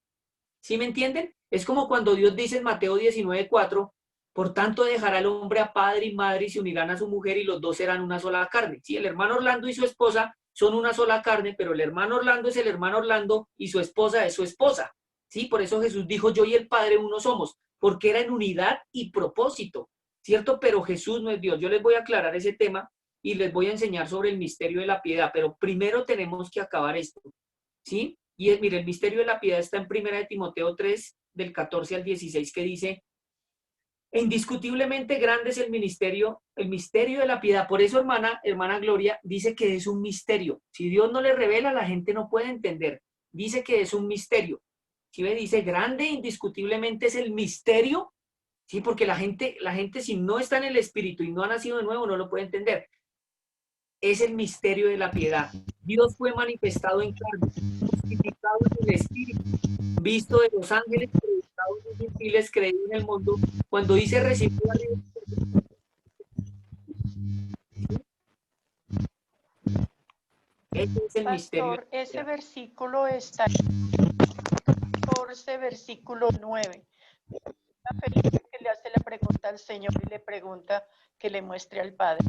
¿Sí me entienden? Es como cuando Dios dice en Mateo 19:4, por tanto dejará el hombre a padre y madre y se unirán a su mujer y los dos serán una sola carne. Sí, el hermano Orlando y su esposa son una sola carne, pero el hermano Orlando es el hermano Orlando y su esposa es su esposa. Sí, por eso Jesús dijo, yo y el Padre uno somos, porque era en unidad y propósito, ¿cierto? Pero Jesús no es Dios. Yo les voy a aclarar ese tema y les voy a enseñar sobre el misterio de la piedad, pero primero tenemos que acabar esto, ¿sí? Y mire, el misterio de la piedad está en 1 Timoteo 3, del 14 al 16, que dice, indiscutiblemente grande es el misterio de la piedad. Por eso, hermana Gloria, dice que es un misterio. Si Dios no le revela, la gente no puede entender. Dice que es un misterio. ¿Sí ve? Dice, grande indiscutiblemente es el misterio, ¿sí? Porque la gente si no está en el Espíritu y no ha nacido de nuevo, no lo puede entender. Es el misterio de la piedad. Dios fue manifestado en carne, justificado en el Espíritu, visto de los ángeles, predicado de los gentiles, creído en el mundo. Cuando dice recibió a Dios, ese es el misterio. Ese versículo está en 14, versículo 9. Una Felipe que le hace la pregunta al Señor y le pregunta que le muestre al Padre.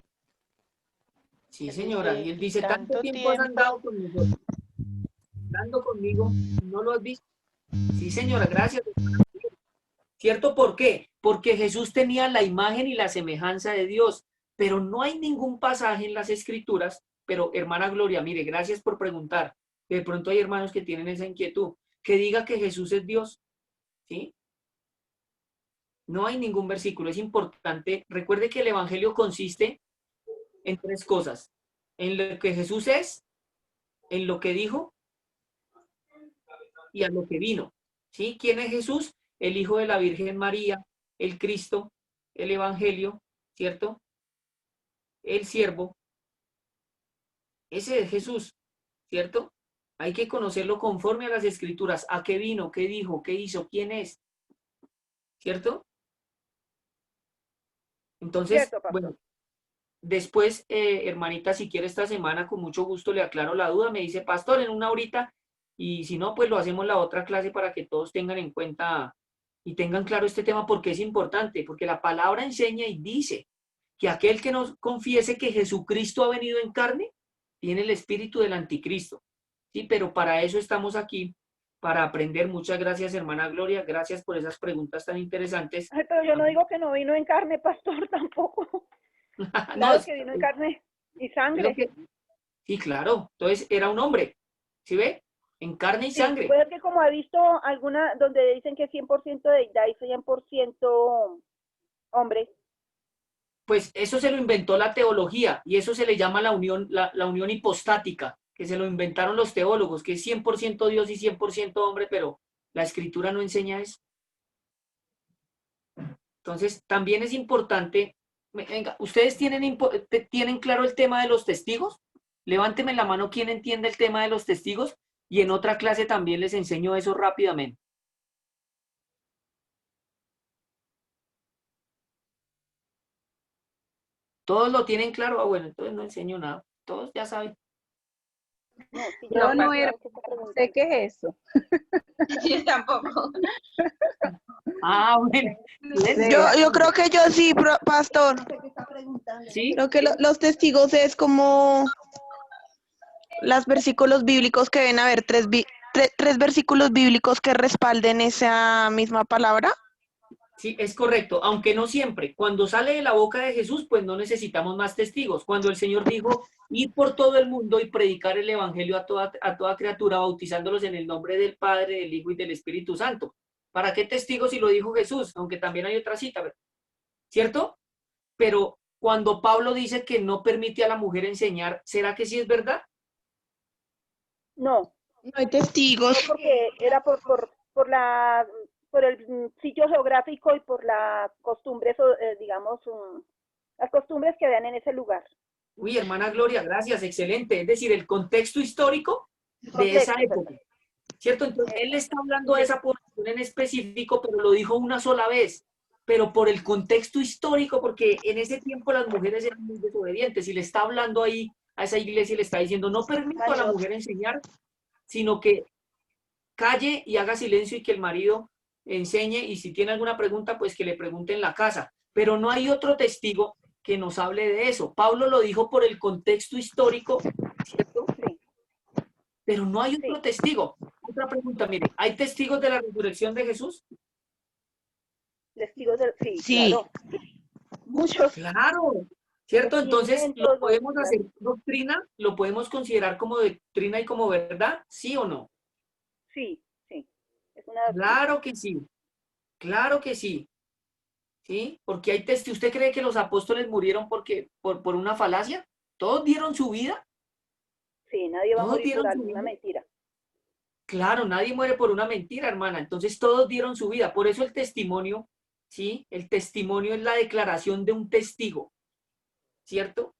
Sí, Él señora. dice, Y él dice, tanto tanto tiempo has andado tiempo. con nosotros, andando conmigo, ¿no lo has visto? Sí, señora, gracias. ¿Cierto? ¿Por qué? Porque Jesús tenía la imagen y la semejanza de Dios, pero no hay ningún pasaje en las Escrituras. Pero, hermana Gloria, mire, gracias por preguntar. De pronto hay hermanos que tienen esa inquietud, que diga que Jesús es Dios, ¿sí? No hay ningún versículo, es importante. Recuerde que el Evangelio consiste en tres cosas: en lo que Jesús es, en lo que dijo y a lo que vino, ¿sí? ¿Quién es Jesús? El Hijo de la Virgen María, el Cristo, el Evangelio, ¿cierto? El siervo. Ese es Jesús, ¿cierto? Hay que conocerlo conforme a las Escrituras. ¿A qué vino? ¿Qué dijo? ¿Qué hizo? ¿Quién es? ¿Cierto? Entonces, Cierto, pastor. bueno, después, hermanita, si quiere esta semana, con mucho gusto le aclaro la duda. Me dice, pastor, en una horita, y si no, pues lo hacemos la otra clase para que todos tengan en cuenta y tengan claro este tema, porque es importante, porque la palabra enseña y dice que aquel que nos confiese que Jesucristo ha venido en carne, tiene el espíritu del anticristo. Sí, pero para eso estamos aquí, para aprender. Muchas gracias, hermana Gloria. Gracias por esas preguntas tan interesantes. Ay, pero yo no digo que no vino en carne, pastor, tampoco. No, Claro que vino en carne y es lo sangre. que... Sí, claro. Entonces era un hombre. ¿Sí ve? En carne y Sí, sangre. puede que como ha visto alguna donde dicen que es 100% deidad y 100% hombre. Pues eso se lo inventó la teología y eso se le llama la unión hipostática, que se lo inventaron los teólogos, que es 100% Dios y 100% hombre, pero la escritura no enseña eso. Entonces, también es importante, venga, ¿ustedes tienen claro el tema de los testigos? Levánteme la mano quien entiende el tema de los testigos y en otra clase también les enseño eso rápidamente. ¿Todos lo tienen claro? Ah, bueno, entonces no enseño nada. Todos ya saben. No, sí, Yo no sé era, sé qué es eso. Yo tampoco. Ah, bueno. Yo creo que yo sí, pastor. ¿Sí? Creo que los testigos es como los versículos bíblicos que deben haber tres versículos bíblicos que respalden esa misma palabra. Sí, es correcto, aunque no siempre. Cuando sale de la boca de Jesús, pues no necesitamos más testigos. Cuando el Señor dijo, ir por todo el mundo y predicar el Evangelio a toda criatura, bautizándolos en el nombre del Padre, del Hijo y del Espíritu Santo. ¿Para qué testigos si lo dijo Jesús? Aunque también hay otra cita, ¿cierto? Pero cuando Pablo dice que no permite a la mujer enseñar, ¿será que sí es verdad? No. No hay testigos. No, porque era por el sitio geográfico y por las costumbres, digamos, las costumbres que vean en ese lugar. Uy, hermana Gloria, gracias, excelente. Es decir, el contexto histórico de esa época, ¿cierto? Entonces, él está hablando de esa población en específico, pero lo dijo una sola vez, pero por el contexto histórico, porque en ese tiempo las mujeres eran muy desobedientes, y le está hablando ahí a esa iglesia y le está diciendo, no permito a la mujer enseñar, sino que calle y haga silencio y que el marido enseñe, y si tiene alguna pregunta, pues que le pregunte en la casa. Pero no hay otro testigo que nos hable de eso. Pablo lo dijo por el contexto histórico, ¿cierto? Sí. Pero no hay otro testigo. Otra pregunta, mire, ¿hay testigos de la resurrección de Jesús? Testigos del... Sí, Sí. claro. Muchos. Claro, ¿cierto? Entonces, ¿lo 500, podemos hacer doctrina? ¿Lo podemos considerar como doctrina y como verdad? ¿Sí o no? Sí, sí. Es una... Claro que sí. Claro que sí. ¿Sí? Porque hay testigos. ¿Usted cree que los apóstoles murieron por una falacia? ¿Todos dieron su vida? Sí, nadie va a ¿Todos morir dieron por su alguna vida? mentira. Claro, nadie muere por una mentira, hermana. Entonces todos dieron su vida. Por eso el testimonio, ¿sí? El testimonio es la declaración de un testigo, ¿cierto?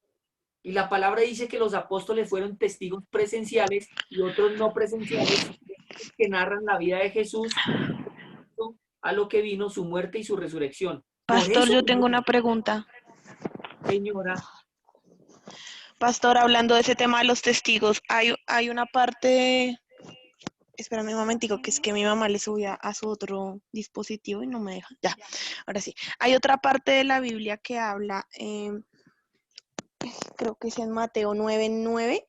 Y la palabra dice que los apóstoles fueron testigos presenciales y otros no presenciales que narran la vida de Jesús, a lo que vino, su muerte y su resurrección. Por Pastor, eso, yo tengo una pregunta. señora. Pastor, hablando de ese tema de los testigos, hay una parte Espérame un momentico, que es que mi mamá le subía a su otro dispositivo y no me deja. Ya, ahora sí. Hay otra parte de la Biblia que habla, creo que es en Mateo 9:9,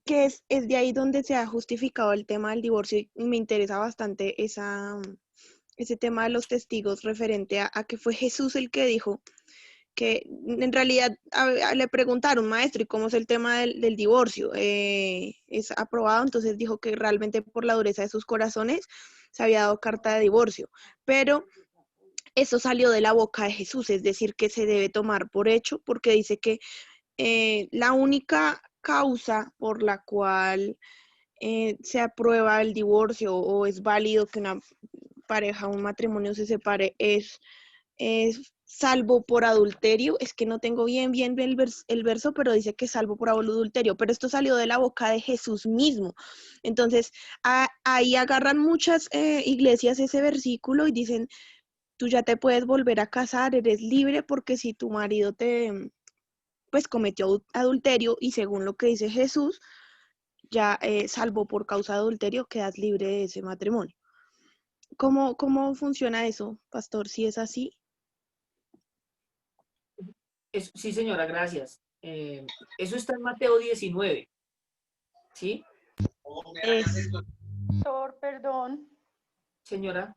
que es de ahí donde se ha justificado el tema del divorcio y me interesa bastante ese tema de los testigos referente a que fue Jesús el que dijo que en realidad le preguntaron, maestro, ¿y cómo es el tema del divorcio? ¿Es aprobado? Entonces dijo que realmente por la dureza de sus corazones se había dado carta de divorcio, pero eso salió de la boca de Jesús, es decir, que se debe tomar por hecho, porque dice que la única causa por la cual se aprueba el divorcio o es válido que una pareja, un matrimonio se separe es salvo por adulterio. Es que no tengo bien el verso, pero dice que salvo por adulterio, pero esto salió de la boca de Jesús mismo. Entonces, ahí agarran muchas iglesias ese versículo y dicen, tú ya te puedes volver a casar, eres libre, porque si tu marido pues cometió adulterio y según lo que dice Jesús, ya salvo por causa de adulterio, quedas libre de ese matrimonio. ¿Cómo funciona eso, pastor? Si es así. Sí, señora, gracias. Eso está en Mateo 19, ¿sí? Pastor, perdón. Señora.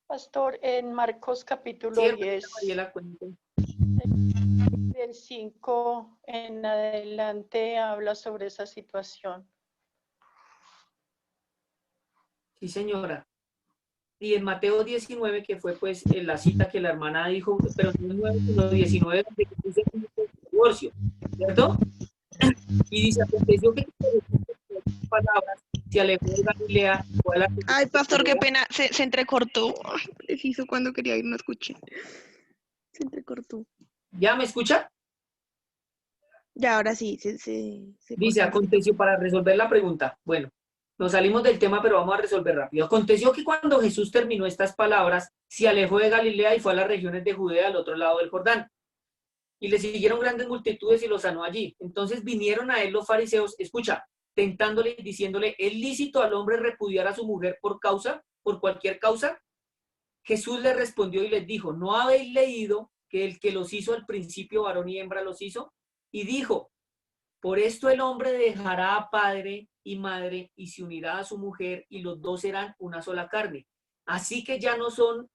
Pastor, en Marcos capítulo Sí, 10, Mariela, cuente. del 5 en adelante habla sobre esa situación. Sí, señora. Y en Mateo 19, que fue pues la cita que la hermana dijo, pero no es 9, sino 19, donde dice divorcio, ¿cierto? Y dice, aconteció que palabras se alejó de Galilea. Ay, pastor, qué pena, se entrecortó. Ay, preciso cuando quería ir, no escuché. Se entrecortó. ¿Ya me escucha? Ya, ahora sí, se Dice, cortó. aconteció, para resolver la pregunta. Bueno, nos salimos del tema, pero vamos a resolver rápido. Aconteció que cuando Jesús terminó estas palabras, se alejó de Galilea y fue a las regiones de Judea, al otro lado del Jordán. Y le siguieron grandes multitudes y lo sanó allí. Entonces vinieron a él los fariseos, escucha, tentándole y diciéndole, ¿es lícito al hombre repudiar a su mujer por cualquier causa? Jesús le respondió y les dijo, ¿no habéis leído que el que los hizo al principio, varón y hembra, los hizo? Y dijo, por esto el hombre dejará a padre y madre y se unirá a su mujer y los dos serán una sola carne. Así que ya no son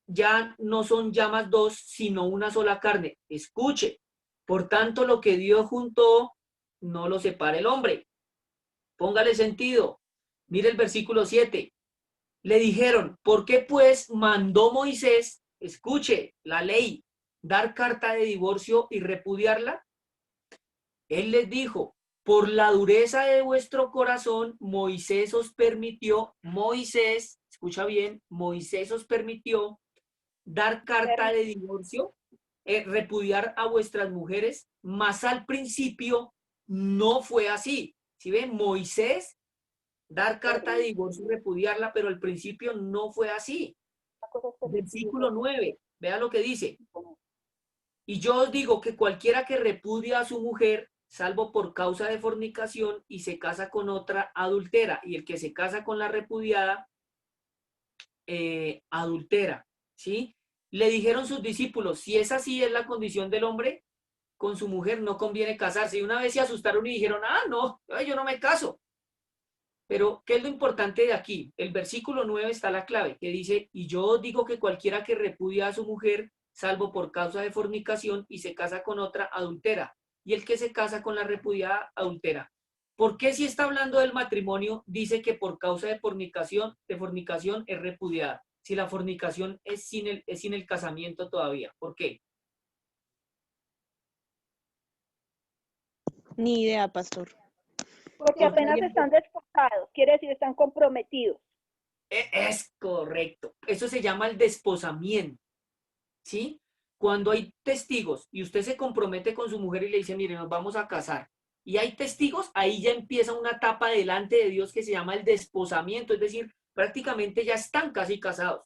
más dos, sino una sola carne. Escuche, por tanto lo que Dios juntó, no lo separe el hombre. Póngale sentido. Mire el versículo 7. Le dijeron, ¿por qué pues mandó Moisés, escuche, la ley, dar carta de divorcio y repudiarla? Él les dijo, por la dureza de vuestro corazón, Moisés os permitió, escucha bien, Moisés os permitió dar carta de divorcio, repudiar a vuestras mujeres, mas al principio no fue así. ¿Sí ven? Moisés, dar carta de divorcio y repudiarla, pero al principio no fue así. Versículo 9, vea lo que dice. Y yo os digo que cualquiera que repudia a su mujer, salvo por causa de fornicación, y se casa con otra, adultera. Y el que se casa con la repudiada, adultera. ¿Sí? Le dijeron sus discípulos, si es así es la condición del hombre, con su mujer no conviene casarse. Y una vez se asustaron y dijeron, no, yo no me caso. Pero, ¿qué es lo importante de aquí? El versículo 9 está la clave, que dice, y yo os digo que cualquiera que repudia a su mujer, salvo por causa de fornicación, y se casa con otra, adultera. Y el que se casa con la repudiada, adultera. ¿Por qué si está hablando del matrimonio, dice que por causa de fornicación es repudiada? Si la fornicación es sin el casamiento todavía. ¿Por qué? Ni idea, pastor. Porque apenas están desposados, quiere decir están comprometidos. Es correcto. Eso se llama el desposamiento. ¿Sí? Cuando hay testigos y usted se compromete con su mujer y le dice, mire, nos vamos a casar, y hay testigos, ahí ya empieza una etapa delante de Dios que se llama el desposamiento, es decir, prácticamente ya están casi casados.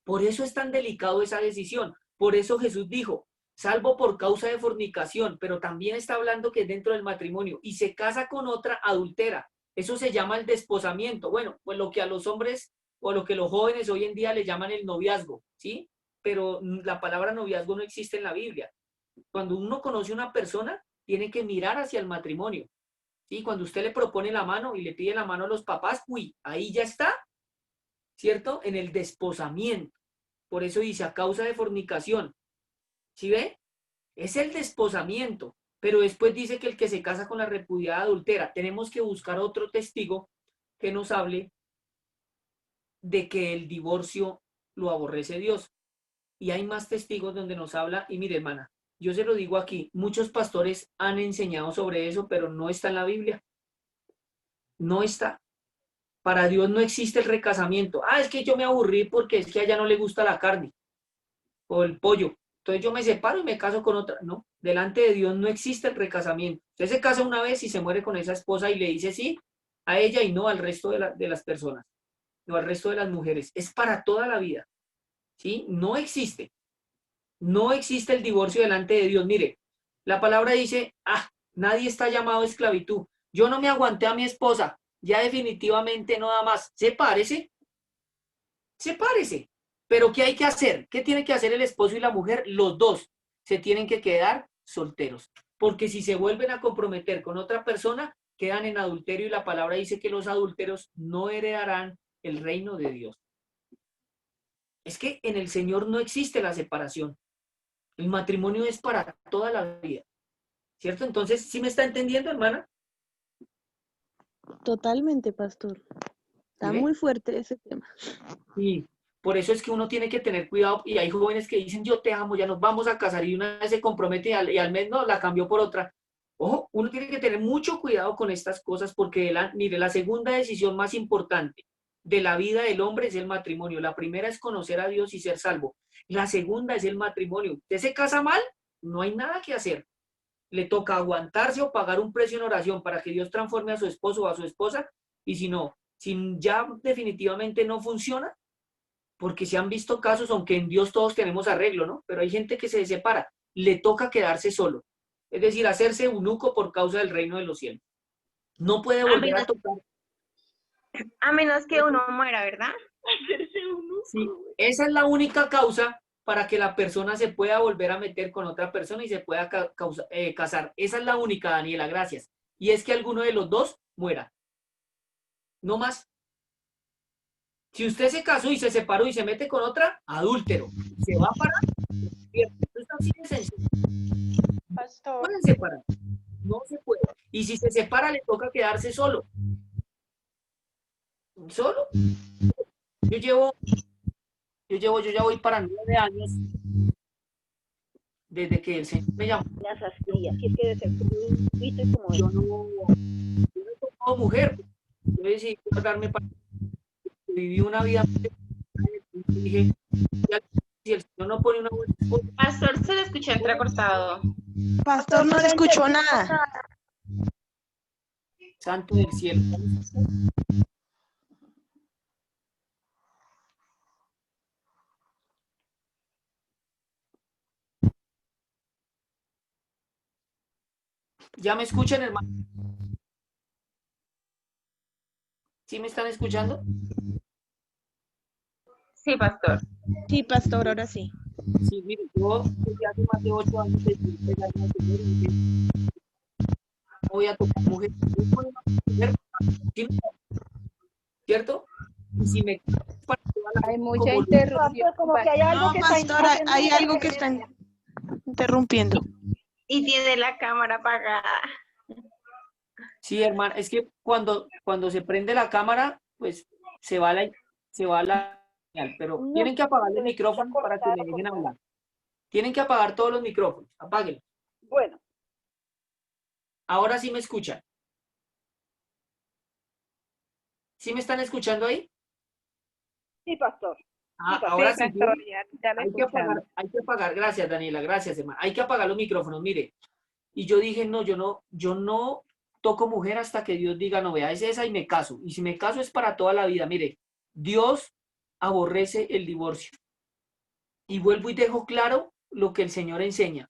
Por eso es tan delicado esa decisión. Por eso Jesús dijo, salvo por causa de fornicación, pero también está hablando que es dentro del matrimonio, y se casa con otra, adultera. Eso se llama el desposamiento. Bueno, pues lo que a los hombres o lo que los jóvenes hoy en día le llaman el noviazgo, ¿sí? Pero la palabra noviazgo no existe en la Biblia. Cuando uno conoce a una persona, tiene que mirar hacia el matrimonio, ¿sí? Cuando usted le propone la mano y le pide la mano a los papás, uy, ahí ya está, ¿cierto? En el desposamiento. Por eso dice, a causa de fornicación. ¿Sí ve? Es el desposamiento. Pero después dice que el que se casa con la repudiada adultera, tenemos que buscar otro testigo que nos hable de que el divorcio lo aborrece Dios. Y hay más testigos donde nos habla, y mire, hermana, yo se lo digo aquí, muchos pastores han enseñado sobre eso, pero no está en la Biblia. No está. Para Dios no existe el recasamiento. Ah, es que yo me aburrí porque es que a ella no le gusta la carne o el pollo. Entonces yo me separo y me caso con otra. No, delante de Dios no existe el recasamiento. Usted se casa una vez y se muere con esa esposa y le dice sí a ella y no al resto de las personas, no al resto de las mujeres. Es para toda la vida. ¿Sí? No existe. No existe el divorcio delante de Dios. Mire, la palabra dice, nadie está llamado a esclavitud. Yo no me aguanté a mi esposa, ya definitivamente no da más. Sepárese. Sepárese. Pero ¿qué hay que hacer? ¿Qué tiene que hacer el esposo y la mujer? Los dos se tienen que quedar solteros. Porque si se vuelven a comprometer con otra persona, quedan en adulterio y la palabra dice que los adúlteros no heredarán el reino de Dios. Es que en el Señor no existe la separación. El matrimonio es para toda la vida. ¿Cierto? Entonces, ¿sí me está entendiendo, hermana? Totalmente, pastor. Está ¿Sí ve? muy fuerte ese tema. Sí, por eso es que uno tiene que tener cuidado y hay jóvenes que dicen, yo te amo, ya nos vamos a casar y una vez se compromete y al mes no, la cambió por otra. Ojo, uno tiene que tener mucho cuidado con estas cosas porque, mire, la segunda decisión más importante de la vida del hombre es el matrimonio. La primera es conocer a Dios y ser salvo. La segunda es el matrimonio. Usted se casa mal, no hay nada que hacer. Le toca aguantarse o pagar un precio en oración para que Dios transforme a su esposo o a su esposa y si no, si ya definitivamente no funciona, porque se han visto casos, aunque en Dios todos tenemos arreglo, ¿no? Pero hay gente que se separa, le toca quedarse solo. Es decir, hacerse eunuco por causa del reino de los cielos. No puede volver a tocar. A menos que uno muera, ¿verdad? Sí, esa es la única causa para que la persona se pueda volver a meter con otra persona y se pueda casar. Esa es la única, Daniela, gracias. Y es que alguno de los dos muera. No más. Si usted se casó y se separó y se mete con otra, adúltero. Se va para... Esto está así de sencillo. Pastor. ¿Pueden separar? No se puede. Y si se separa, le toca quedarse solo. ¿Solo? Yo ya voy para 9 años desde que el Señor me llamó. Las astillas, si es que de ser crudito y como Yo no he tocado mujer. Yo decidí guardarme para... Viví una vida... Dije, si el Señor no pone una buena esposa... Pastor, se le escuchó entrecortado. Pastor, no se escuchó nada. Santo del cielo. ¿Ya me escuchan, hermano? ¿Sí me están escuchando? Sí, pastor. Sí, pastor, ahora sí. Sí, mire, yo desde hace más de 8 años decidí pegarme al Señor y dije, no voy a tocar mujer. ¿Cierto? Y si me para toda la Hay mucha como- interrupción. como que hay algo No, que pastor, está hay algo que está interrumpiendo. Y tiene la cámara apagada. Sí, hermano, es que cuando se prende la cámara, pues se va la señal, pero No, tienen que apagar el se micrófono escucha para que me dejen hablar. Tienen que apagar todos los micrófonos, apáguenlos. Bueno, Ahora sí me escuchan. ¿Sí me están escuchando ahí? sí, pastor. Ahora sí. pastor, ya lo Hay que apagar, gracias Daniela, gracias hermano. Hay que apagar los micrófonos, mire. Y yo dije, no, yo no toco mujer hasta que Dios diga, no, vea, es esa y me caso. Y si me caso es para toda la vida. Mire, Dios aborrece el divorcio. Y vuelvo y dejo claro lo que el Señor enseña.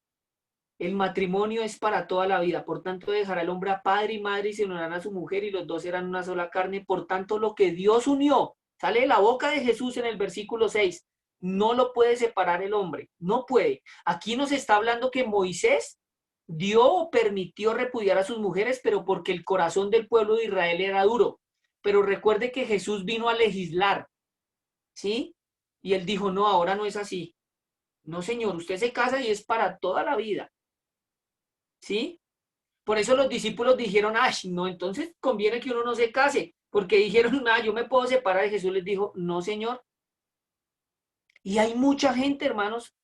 El matrimonio es para toda la vida. Por tanto, dejará el hombre a padre y madre y se unirán a su mujer y los dos serán una sola carne. Por tanto, lo que Dios unió, sale de la boca de Jesús en el versículo 6, no lo puede separar el hombre. No puede. Aquí nos está hablando que Moisés dio o permitió repudiar a sus mujeres, pero porque el corazón del pueblo de Israel era duro. Pero recuerde que Jesús vino a legislar, ¿sí? Y él dijo, no, ahora no es así. No, señor, usted se casa y es para toda la vida. ¿Sí? Por eso los discípulos dijeron, ay, no, entonces conviene que uno no se case, porque dijeron, yo me puedo separar. Y Jesús les dijo, no, señor. Y hay mucha gente, hermanos,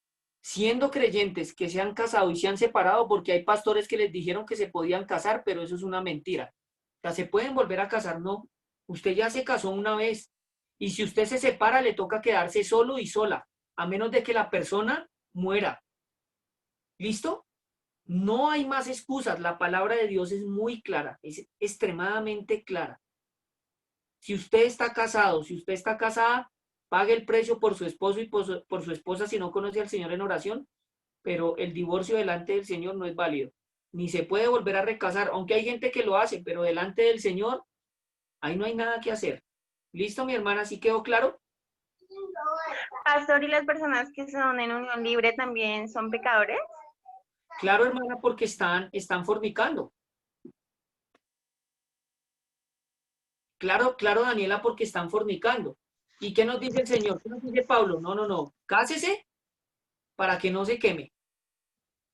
siendo creyentes, que se han casado y se han separado porque hay pastores que les dijeron que se podían casar, pero eso es una mentira. O sea, ¿se pueden volver a casar? No. Usted ya se casó una vez. Y si usted se separa, le toca quedarse solo y sola, a menos de que la persona muera. ¿Listo? No hay más excusas. La palabra de Dios es muy clara, es extremadamente clara. Si usted está casado, si usted está casada, pague el precio por su esposo y por su esposa si no conoce al Señor en oración, pero el divorcio delante del Señor no es válido. Ni se puede volver a recasar, aunque hay gente que lo hace, pero delante del Señor, ahí no hay nada que hacer. ¿Listo, mi hermana? ¿Sí quedó claro? Pastor, ¿y las personas que son en unión libre también son pecadores? Claro, hermana, porque están fornicando. Claro, Daniela, porque están fornicando. ¿Y qué nos dice el Señor? ¿Qué nos dice Pablo? No. Cásese para que no se queme.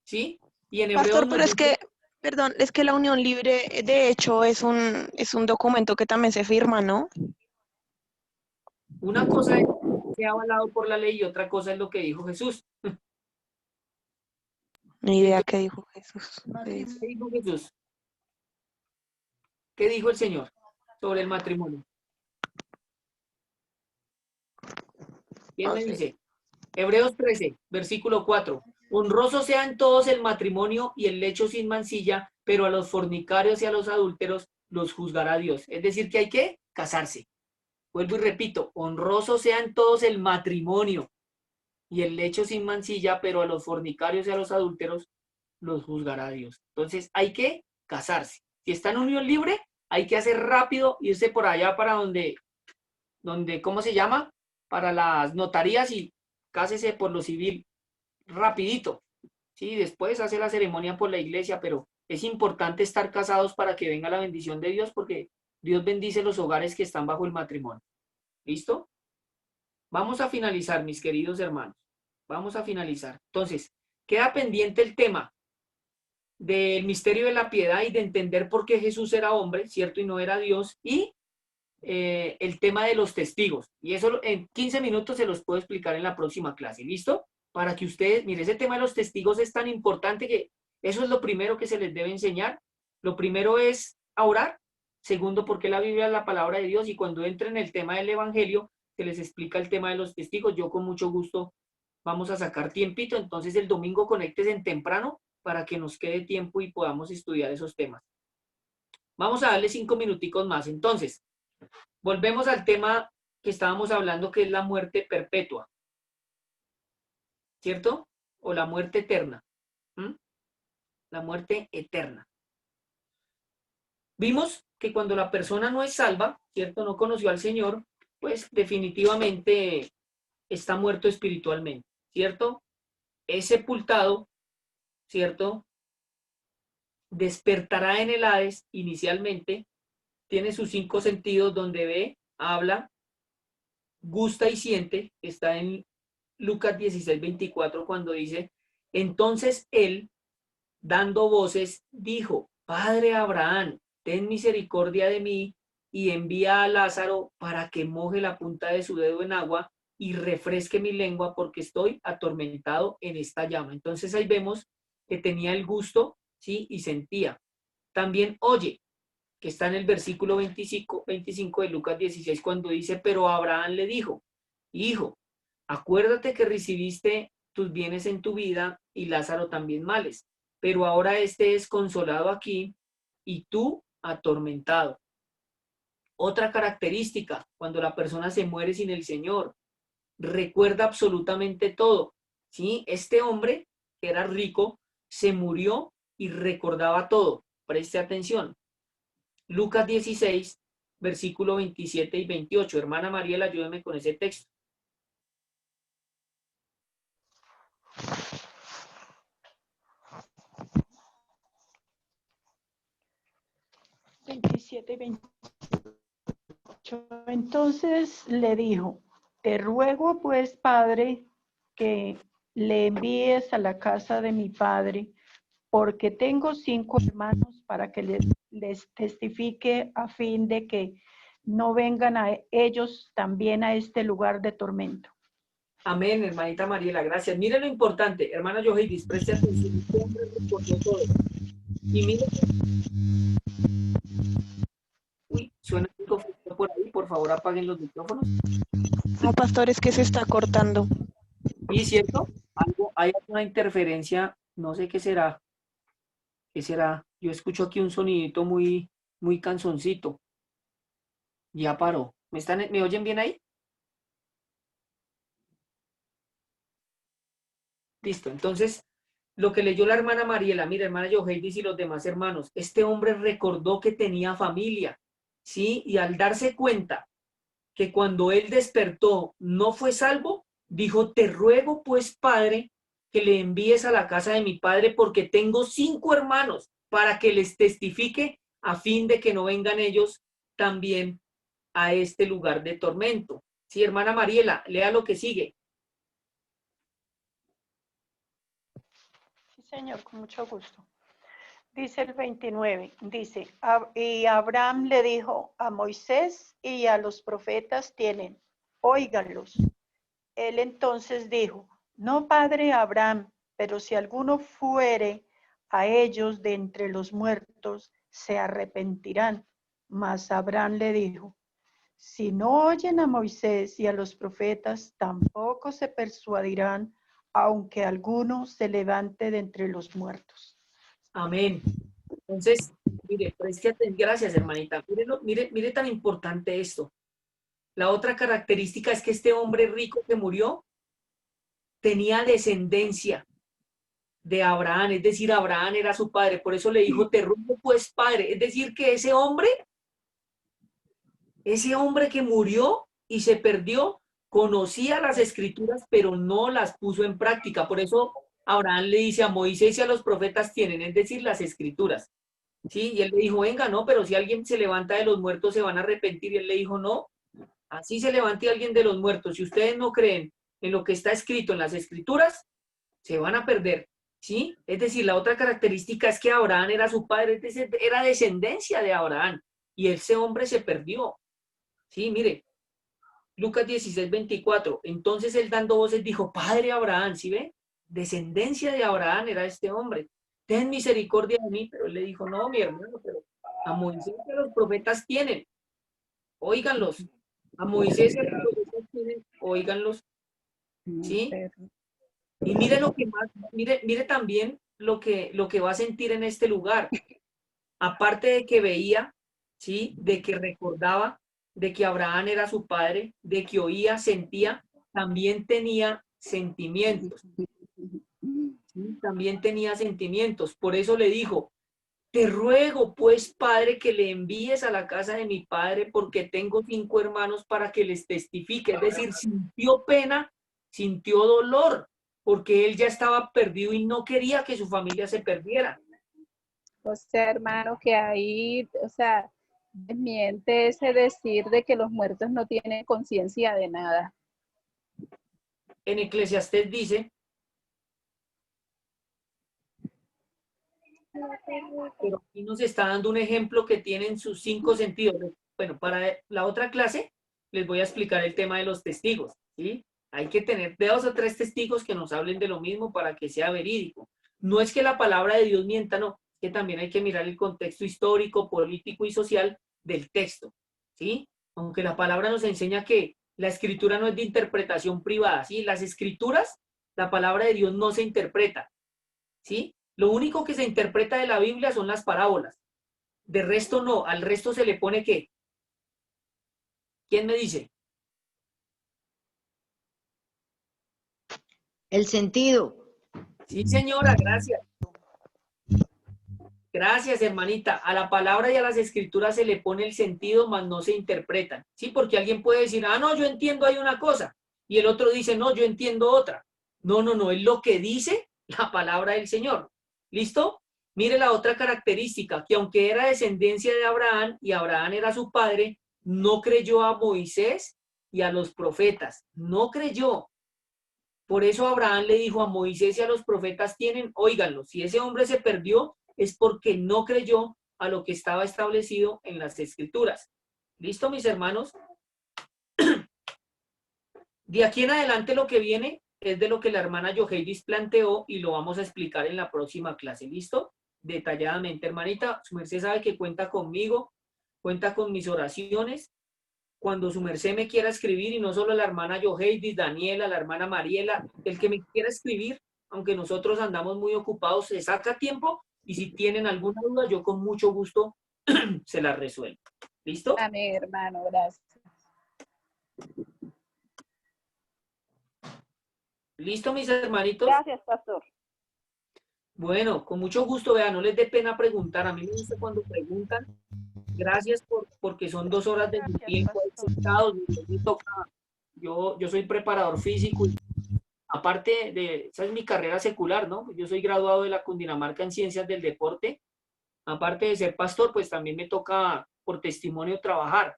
¿Sí? Y en Hebreos Pastor, pero es que, perdón, es que la unión libre, de hecho, es un documento que también se firma, ¿no? Una cosa es que sea avalado por la ley y otra cosa es lo que dijo Jesús. Ni idea qué dijo Jesús. ¿Qué dijo Jesús? ¿Qué dijo el Señor sobre el matrimonio? ¿Quién me dice? Hebreos 13, versículo 4. Honrosos sean todos el matrimonio y el lecho sin mancilla, pero a los fornicarios y a los adúlteros los juzgará Dios. Es decir, que hay que casarse. Vuelvo y repito, honrosos sean todos el matrimonio y el lecho sin mancilla, pero a los fornicarios y a los adúlteros los juzgará Dios. Entonces hay que casarse. Si está en unión libre, hay que hacer rápido, irse por allá para donde, ¿cómo se llama? Para las notarías y cásese por lo civil rapidito. Sí, después hace la ceremonia por la iglesia, pero es importante estar casados para que venga la bendición de Dios, porque Dios bendice los hogares que están bajo el matrimonio. ¿Listo? Vamos a finalizar, mis queridos hermanos. Vamos a finalizar. Entonces, queda pendiente el tema del misterio de la piedad y de entender por qué Jesús era hombre, ¿cierto? Y no era Dios. Y el tema de los testigos. Y eso en 15 minutos se los puedo explicar en la próxima clase. ¿Listo? Para que ustedes, mire, ese tema de los testigos es tan importante que eso es lo primero que se les debe enseñar. Lo primero es a orar. Segundo, porque la Biblia es la palabra de Dios. Y cuando entren en el tema del evangelio, se les explica el tema de los testigos. Yo con mucho gusto vamos a sacar tiempito. Entonces el domingo conéctese en temprano para que nos quede tiempo y podamos estudiar esos temas. Vamos a darle 5 minuticos más. Entonces, volvemos al tema que estábamos hablando, que es la muerte perpetua. ¿Cierto? O la muerte eterna. La muerte eterna. Vimos que cuando la persona no es salva, ¿cierto? No conoció al Señor, pues definitivamente está muerto espiritualmente, ¿cierto? Es sepultado, ¿cierto? Despertará en el Hades inicialmente, tiene sus 5 sentidos donde ve, habla, gusta y siente. Está en Lucas 16:24 cuando dice, entonces él, dando voces, dijo, Padre Abraham, ten misericordia de mí y envía a Lázaro para que moje la punta de su dedo en agua y refresque mi lengua porque estoy atormentado en esta llama. Entonces ahí vemos que tenía el gusto, ¿sí? Y sentía. También oye, que está en el versículo 25 de Lucas 16, cuando dice, pero Abraham le dijo, hijo, acuérdate que recibiste tus bienes en tu vida y Lázaro también males, pero ahora este es consolado aquí y tú atormentado. Otra característica, cuando la persona se muere sin el Señor, recuerda absolutamente todo, ¿sí? Este hombre, que era rico, se murió y recordaba todo. Preste atención. Lucas 16, versículo 27 y 28. Hermana Mariela, ayúdeme con ese texto. ¿27 y 28? Entonces le dijo, te ruego pues, Padre, que le envíes a la casa de mi padre, porque tengo 5 hermanos para que les testifique a fin de que no vengan a ellos también a este lugar de tormento. Amén, hermanita Mariela, gracias. Mire lo importante, hermana Yoheidis, preste atención. Este hombre recordó todo. Y mire, uy, suena un micrófono por ahí, por favor apaguen los micrófonos. No, pastor, es que se está cortando. ¿Y cierto? Hay alguna interferencia, no sé qué será. ¿Qué será? Yo escucho aquí un sonidito muy cansoncito. Ya paró. ¿Me oyen bien ahí? Listo. Entonces, lo que leyó la hermana Mariela, mira, hermana Yoheidis y los demás hermanos, este hombre recordó que tenía familia, ¿sí? Y al darse cuenta que cuando él despertó no fue salvo, dijo, te ruego pues, Padre, que le envíes a la casa de mi padre porque tengo 5 hermanos para que les testifique a fin de que no vengan ellos también a este lugar de tormento. Sí, hermana Mariela, lea lo que sigue. Sí, señor, con mucho gusto. Dice el 29, dice, y Abraham le dijo a Moisés y a los profetas tienen, óiganlos. Él entonces dijo, no, padre Abraham, pero si alguno fuere a ellos de entre los muertos, se arrepentirán. Mas Abraham le dijo, si no oyen a Moisés y a los profetas, tampoco se persuadirán, aunque alguno se levante de entre los muertos. Amén. Entonces, mire, preste atención. Gracias, hermanita. Mire tan importante esto. La otra característica es que este hombre rico que murió tenía descendencia de Abraham, es decir, Abraham era su padre, por eso le dijo, te ruego pues, padre, es decir, que ese hombre que murió y se perdió, conocía las escrituras, pero no las puso en práctica, por eso Abraham le dice a Moisés y a los profetas tienen, es decir, las escrituras, ¿sí? Y él le dijo, venga, no, pero si alguien se levanta de los muertos se van a arrepentir, y él le dijo, no, así se levante alguien de los muertos, si ustedes no creen en lo que está escrito en las escrituras, se van a perder, ¿sí? Es decir, la otra característica es que Abraham era su padre, es decir, era descendencia de Abraham, y ese hombre se perdió, ¿sí? Mire, Lucas 16, 24, entonces él dando voces dijo, padre Abraham, ¿sí ve? Descendencia de Abraham era este hombre, ten misericordia de mí, pero él le dijo, no, mi hermano, pero a Moisés y a los profetas tienen, óiganlos, a Moisés y a los profetas tienen, óiganlos, ¿sí? Y mire lo que más, mire también lo que va a sentir en este lugar. Aparte de que veía, ¿sí? De que recordaba, de que Abraham era su padre, de que oía, sentía, también tenía sentimientos. ¿Sí? También tenía sentimientos. Por eso le dijo, te ruego pues, padre, que le envíes a la casa de mi padre porque tengo 5 hermanos para que les testifique. Es decir, sintió pena, sintió dolor, porque él ya estaba perdido y no quería que su familia se perdiera. O sea, hermano, que ahí, o sea, desmiente ese decir de que los muertos no tienen conciencia de nada. En Eclesiastés dice, pero aquí nos está dando un ejemplo que tienen sus 5 sentidos. Bueno, para la otra clase les voy a explicar el tema de los testigos, ¿sí? Hay que tener 2 o 3 testigos que nos hablen de lo mismo para que sea verídico. No es que la palabra de Dios mienta, no, es que también hay que mirar el contexto histórico, político y social del texto, ¿sí? Aunque la palabra nos enseña que la escritura no es de interpretación privada, ¿sí? Las escrituras, la palabra de Dios no se interpreta, ¿sí? Lo único que se interpreta de la Biblia son las parábolas. De resto no, al resto se le pone ¿qué? ¿Quién me dice? El sentido. Sí, señora, gracias. Gracias, hermanita. A la palabra y a las escrituras se le pone el sentido, mas no se interpretan. Sí, porque alguien puede decir, ah, no, yo entiendo hay una cosa. Y el otro dice, no, yo entiendo otra. No, no, no, es lo que dice la palabra del Señor. ¿Listo? Mire la otra característica, que aunque era descendencia de Abraham y Abraham era su padre, no creyó a Moisés y a los profetas. No creyó. Por eso Abraham le dijo a Moisés y a los profetas tienen, óiganlo, si ese hombre se perdió es porque no creyó a lo que estaba establecido en las escrituras. ¿Listo, mis hermanos? De aquí en adelante lo que viene es de lo que la hermana Yoheidis planteó y lo vamos a explicar en la próxima clase. ¿Listo? Detalladamente, hermanita, su merced sabe que cuenta conmigo, cuenta con mis oraciones. Cuando su merced me quiera escribir, y no solo la hermana Yoheidis, Daniela, la hermana Mariela, el que me quiera escribir, aunque nosotros andamos muy ocupados, se saca tiempo y si tienen alguna duda, yo con mucho gusto se la resuelvo. ¿Listo? Amén, hermano, gracias. ¿Listo, mis hermanitos? Gracias, pastor. Bueno, con mucho gusto, vean, no les dé pena preguntar. A mí me gusta cuando preguntan. Gracias porque son 2 horas de mi tiempo ahí sentados. Yo soy preparador físico y aparte de, esa es mi carrera secular, ¿no? Yo soy graduado de la Cundinamarca en Ciencias del Deporte. Aparte de ser pastor, pues también me toca por testimonio trabajar.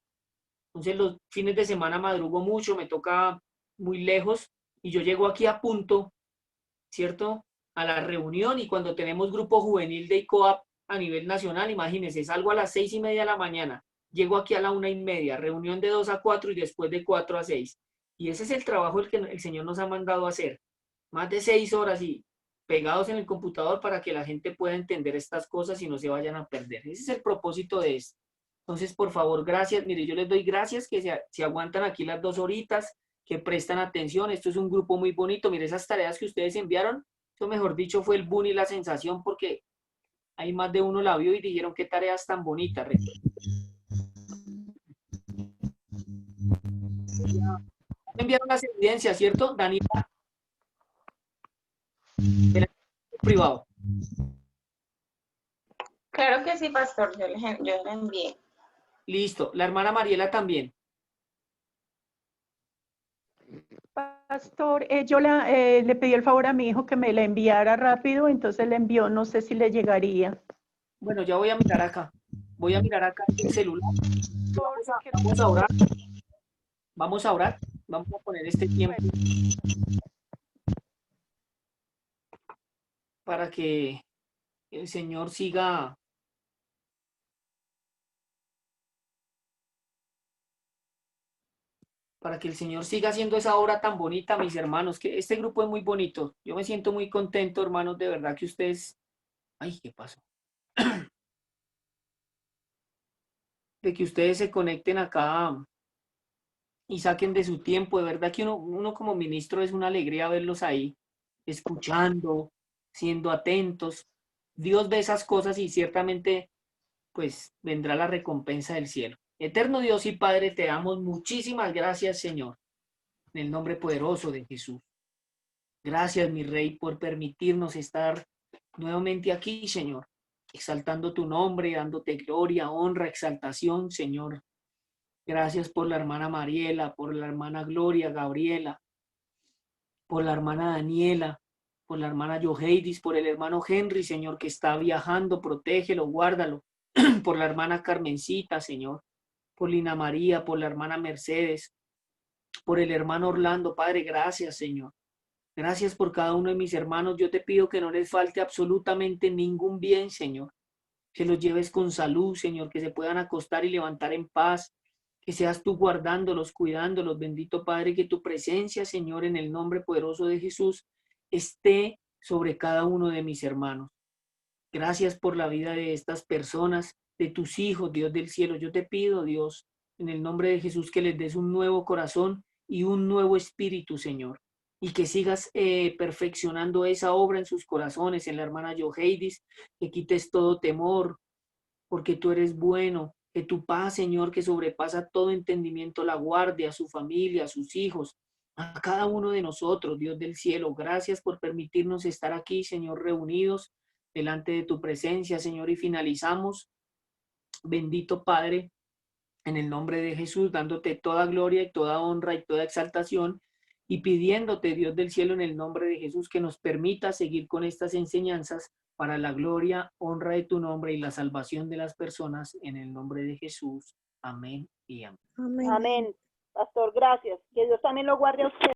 Entonces los fines de semana madrugo mucho, me toca muy lejos y yo llego aquí a punto, ¿cierto? A la reunión y cuando tenemos grupo juvenil de ICOAP a nivel nacional, imagínense, salgo a las 6:30 de la mañana, llego aquí a la 1:30, reunión de 2 a 4 y después de 4 a 6. Y ese es el trabajo que el Señor nos ha mandado a hacer. Más de 6 horas y pegados en el computador para que la gente pueda entender estas cosas y no se vayan a perder. Ese es el propósito de esto. Entonces, por favor, gracias. Mire, yo les doy gracias que se aguantan aquí las 2 horitas, que prestan atención. Esto es un grupo muy bonito. Mire, esas tareas que ustedes enviaron, eso mejor dicho fue el boom y la sensación porque hay más de uno la vio y dijeron qué tareas tan bonitas. Enviaron las evidencias, ¿cierto, Daniela? Privado. Claro que sí, pastor, yo le envié. Listo, la hermana Mariela también. Pastor, yo le pedí el favor a mi hijo que me la enviara rápido, entonces le envió, no sé si le llegaría. Bueno, ya voy a mirar acá. Voy a mirar acá en el celular. Vamos a orar. Vamos a orar. Vamos a poner este tiempo para que el Señor siga haciendo esa obra tan bonita, mis hermanos, que este grupo es muy bonito. Yo me siento muy contento, hermanos, de verdad que ustedes... Ay, ¿qué pasó? De que ustedes se conecten acá y saquen de su tiempo. De verdad que uno como ministro es una alegría verlos ahí, escuchando, siendo atentos. Dios ve esas cosas y ciertamente pues vendrá la recompensa del cielo. Eterno Dios y Padre, te damos muchísimas gracias, Señor, en el nombre poderoso de Jesús. Gracias, mi Rey, por permitirnos estar nuevamente aquí, Señor, exaltando tu nombre, dándote gloria, honra, exaltación, Señor. Gracias por la hermana Mariela, por la hermana Gloria, Gabriela, por la hermana Daniela, por la hermana Yoheidis, por el hermano Henry, Señor, que está viajando, protégelo, guárdalo, por la hermana Carmencita, Señor, por Lina María, por la hermana Mercedes, por el hermano Orlando, Padre, gracias, Señor. Gracias por cada uno de mis hermanos. Yo te pido que no les falte absolutamente ningún bien, Señor. Que los lleves con salud, Señor, que se puedan acostar y levantar en paz. Que seas tú guardándolos, cuidándolos, bendito Padre, que tu presencia, Señor, en el nombre poderoso de Jesús, esté sobre cada uno de mis hermanos. Gracias por la vida de estas personas, de tus hijos, Dios del cielo. Yo te pido, Dios, en el nombre de Jesús, que les des un nuevo corazón y un nuevo espíritu, Señor. Y que sigas perfeccionando esa obra en sus corazones, en la hermana Yoheidis, que quites todo temor, porque tú eres bueno. Que tu paz, Señor, que sobrepasa todo entendimiento, la guarde a su familia, a sus hijos, a cada uno de nosotros, Dios del cielo. Gracias por permitirnos estar aquí, Señor, reunidos delante de tu presencia, Señor, y finalizamos, bendito Padre, en el nombre de Jesús, dándote toda gloria y toda honra y toda exaltación, y pidiéndote, Dios del cielo, en el nombre de Jesús, que nos permita seguir con estas enseñanzas para la gloria, honra de tu nombre y la salvación de las personas, en el nombre de Jesús. Amén y amén. Amén. Amén. Pastor, gracias. Que Dios también lo guarde a usted.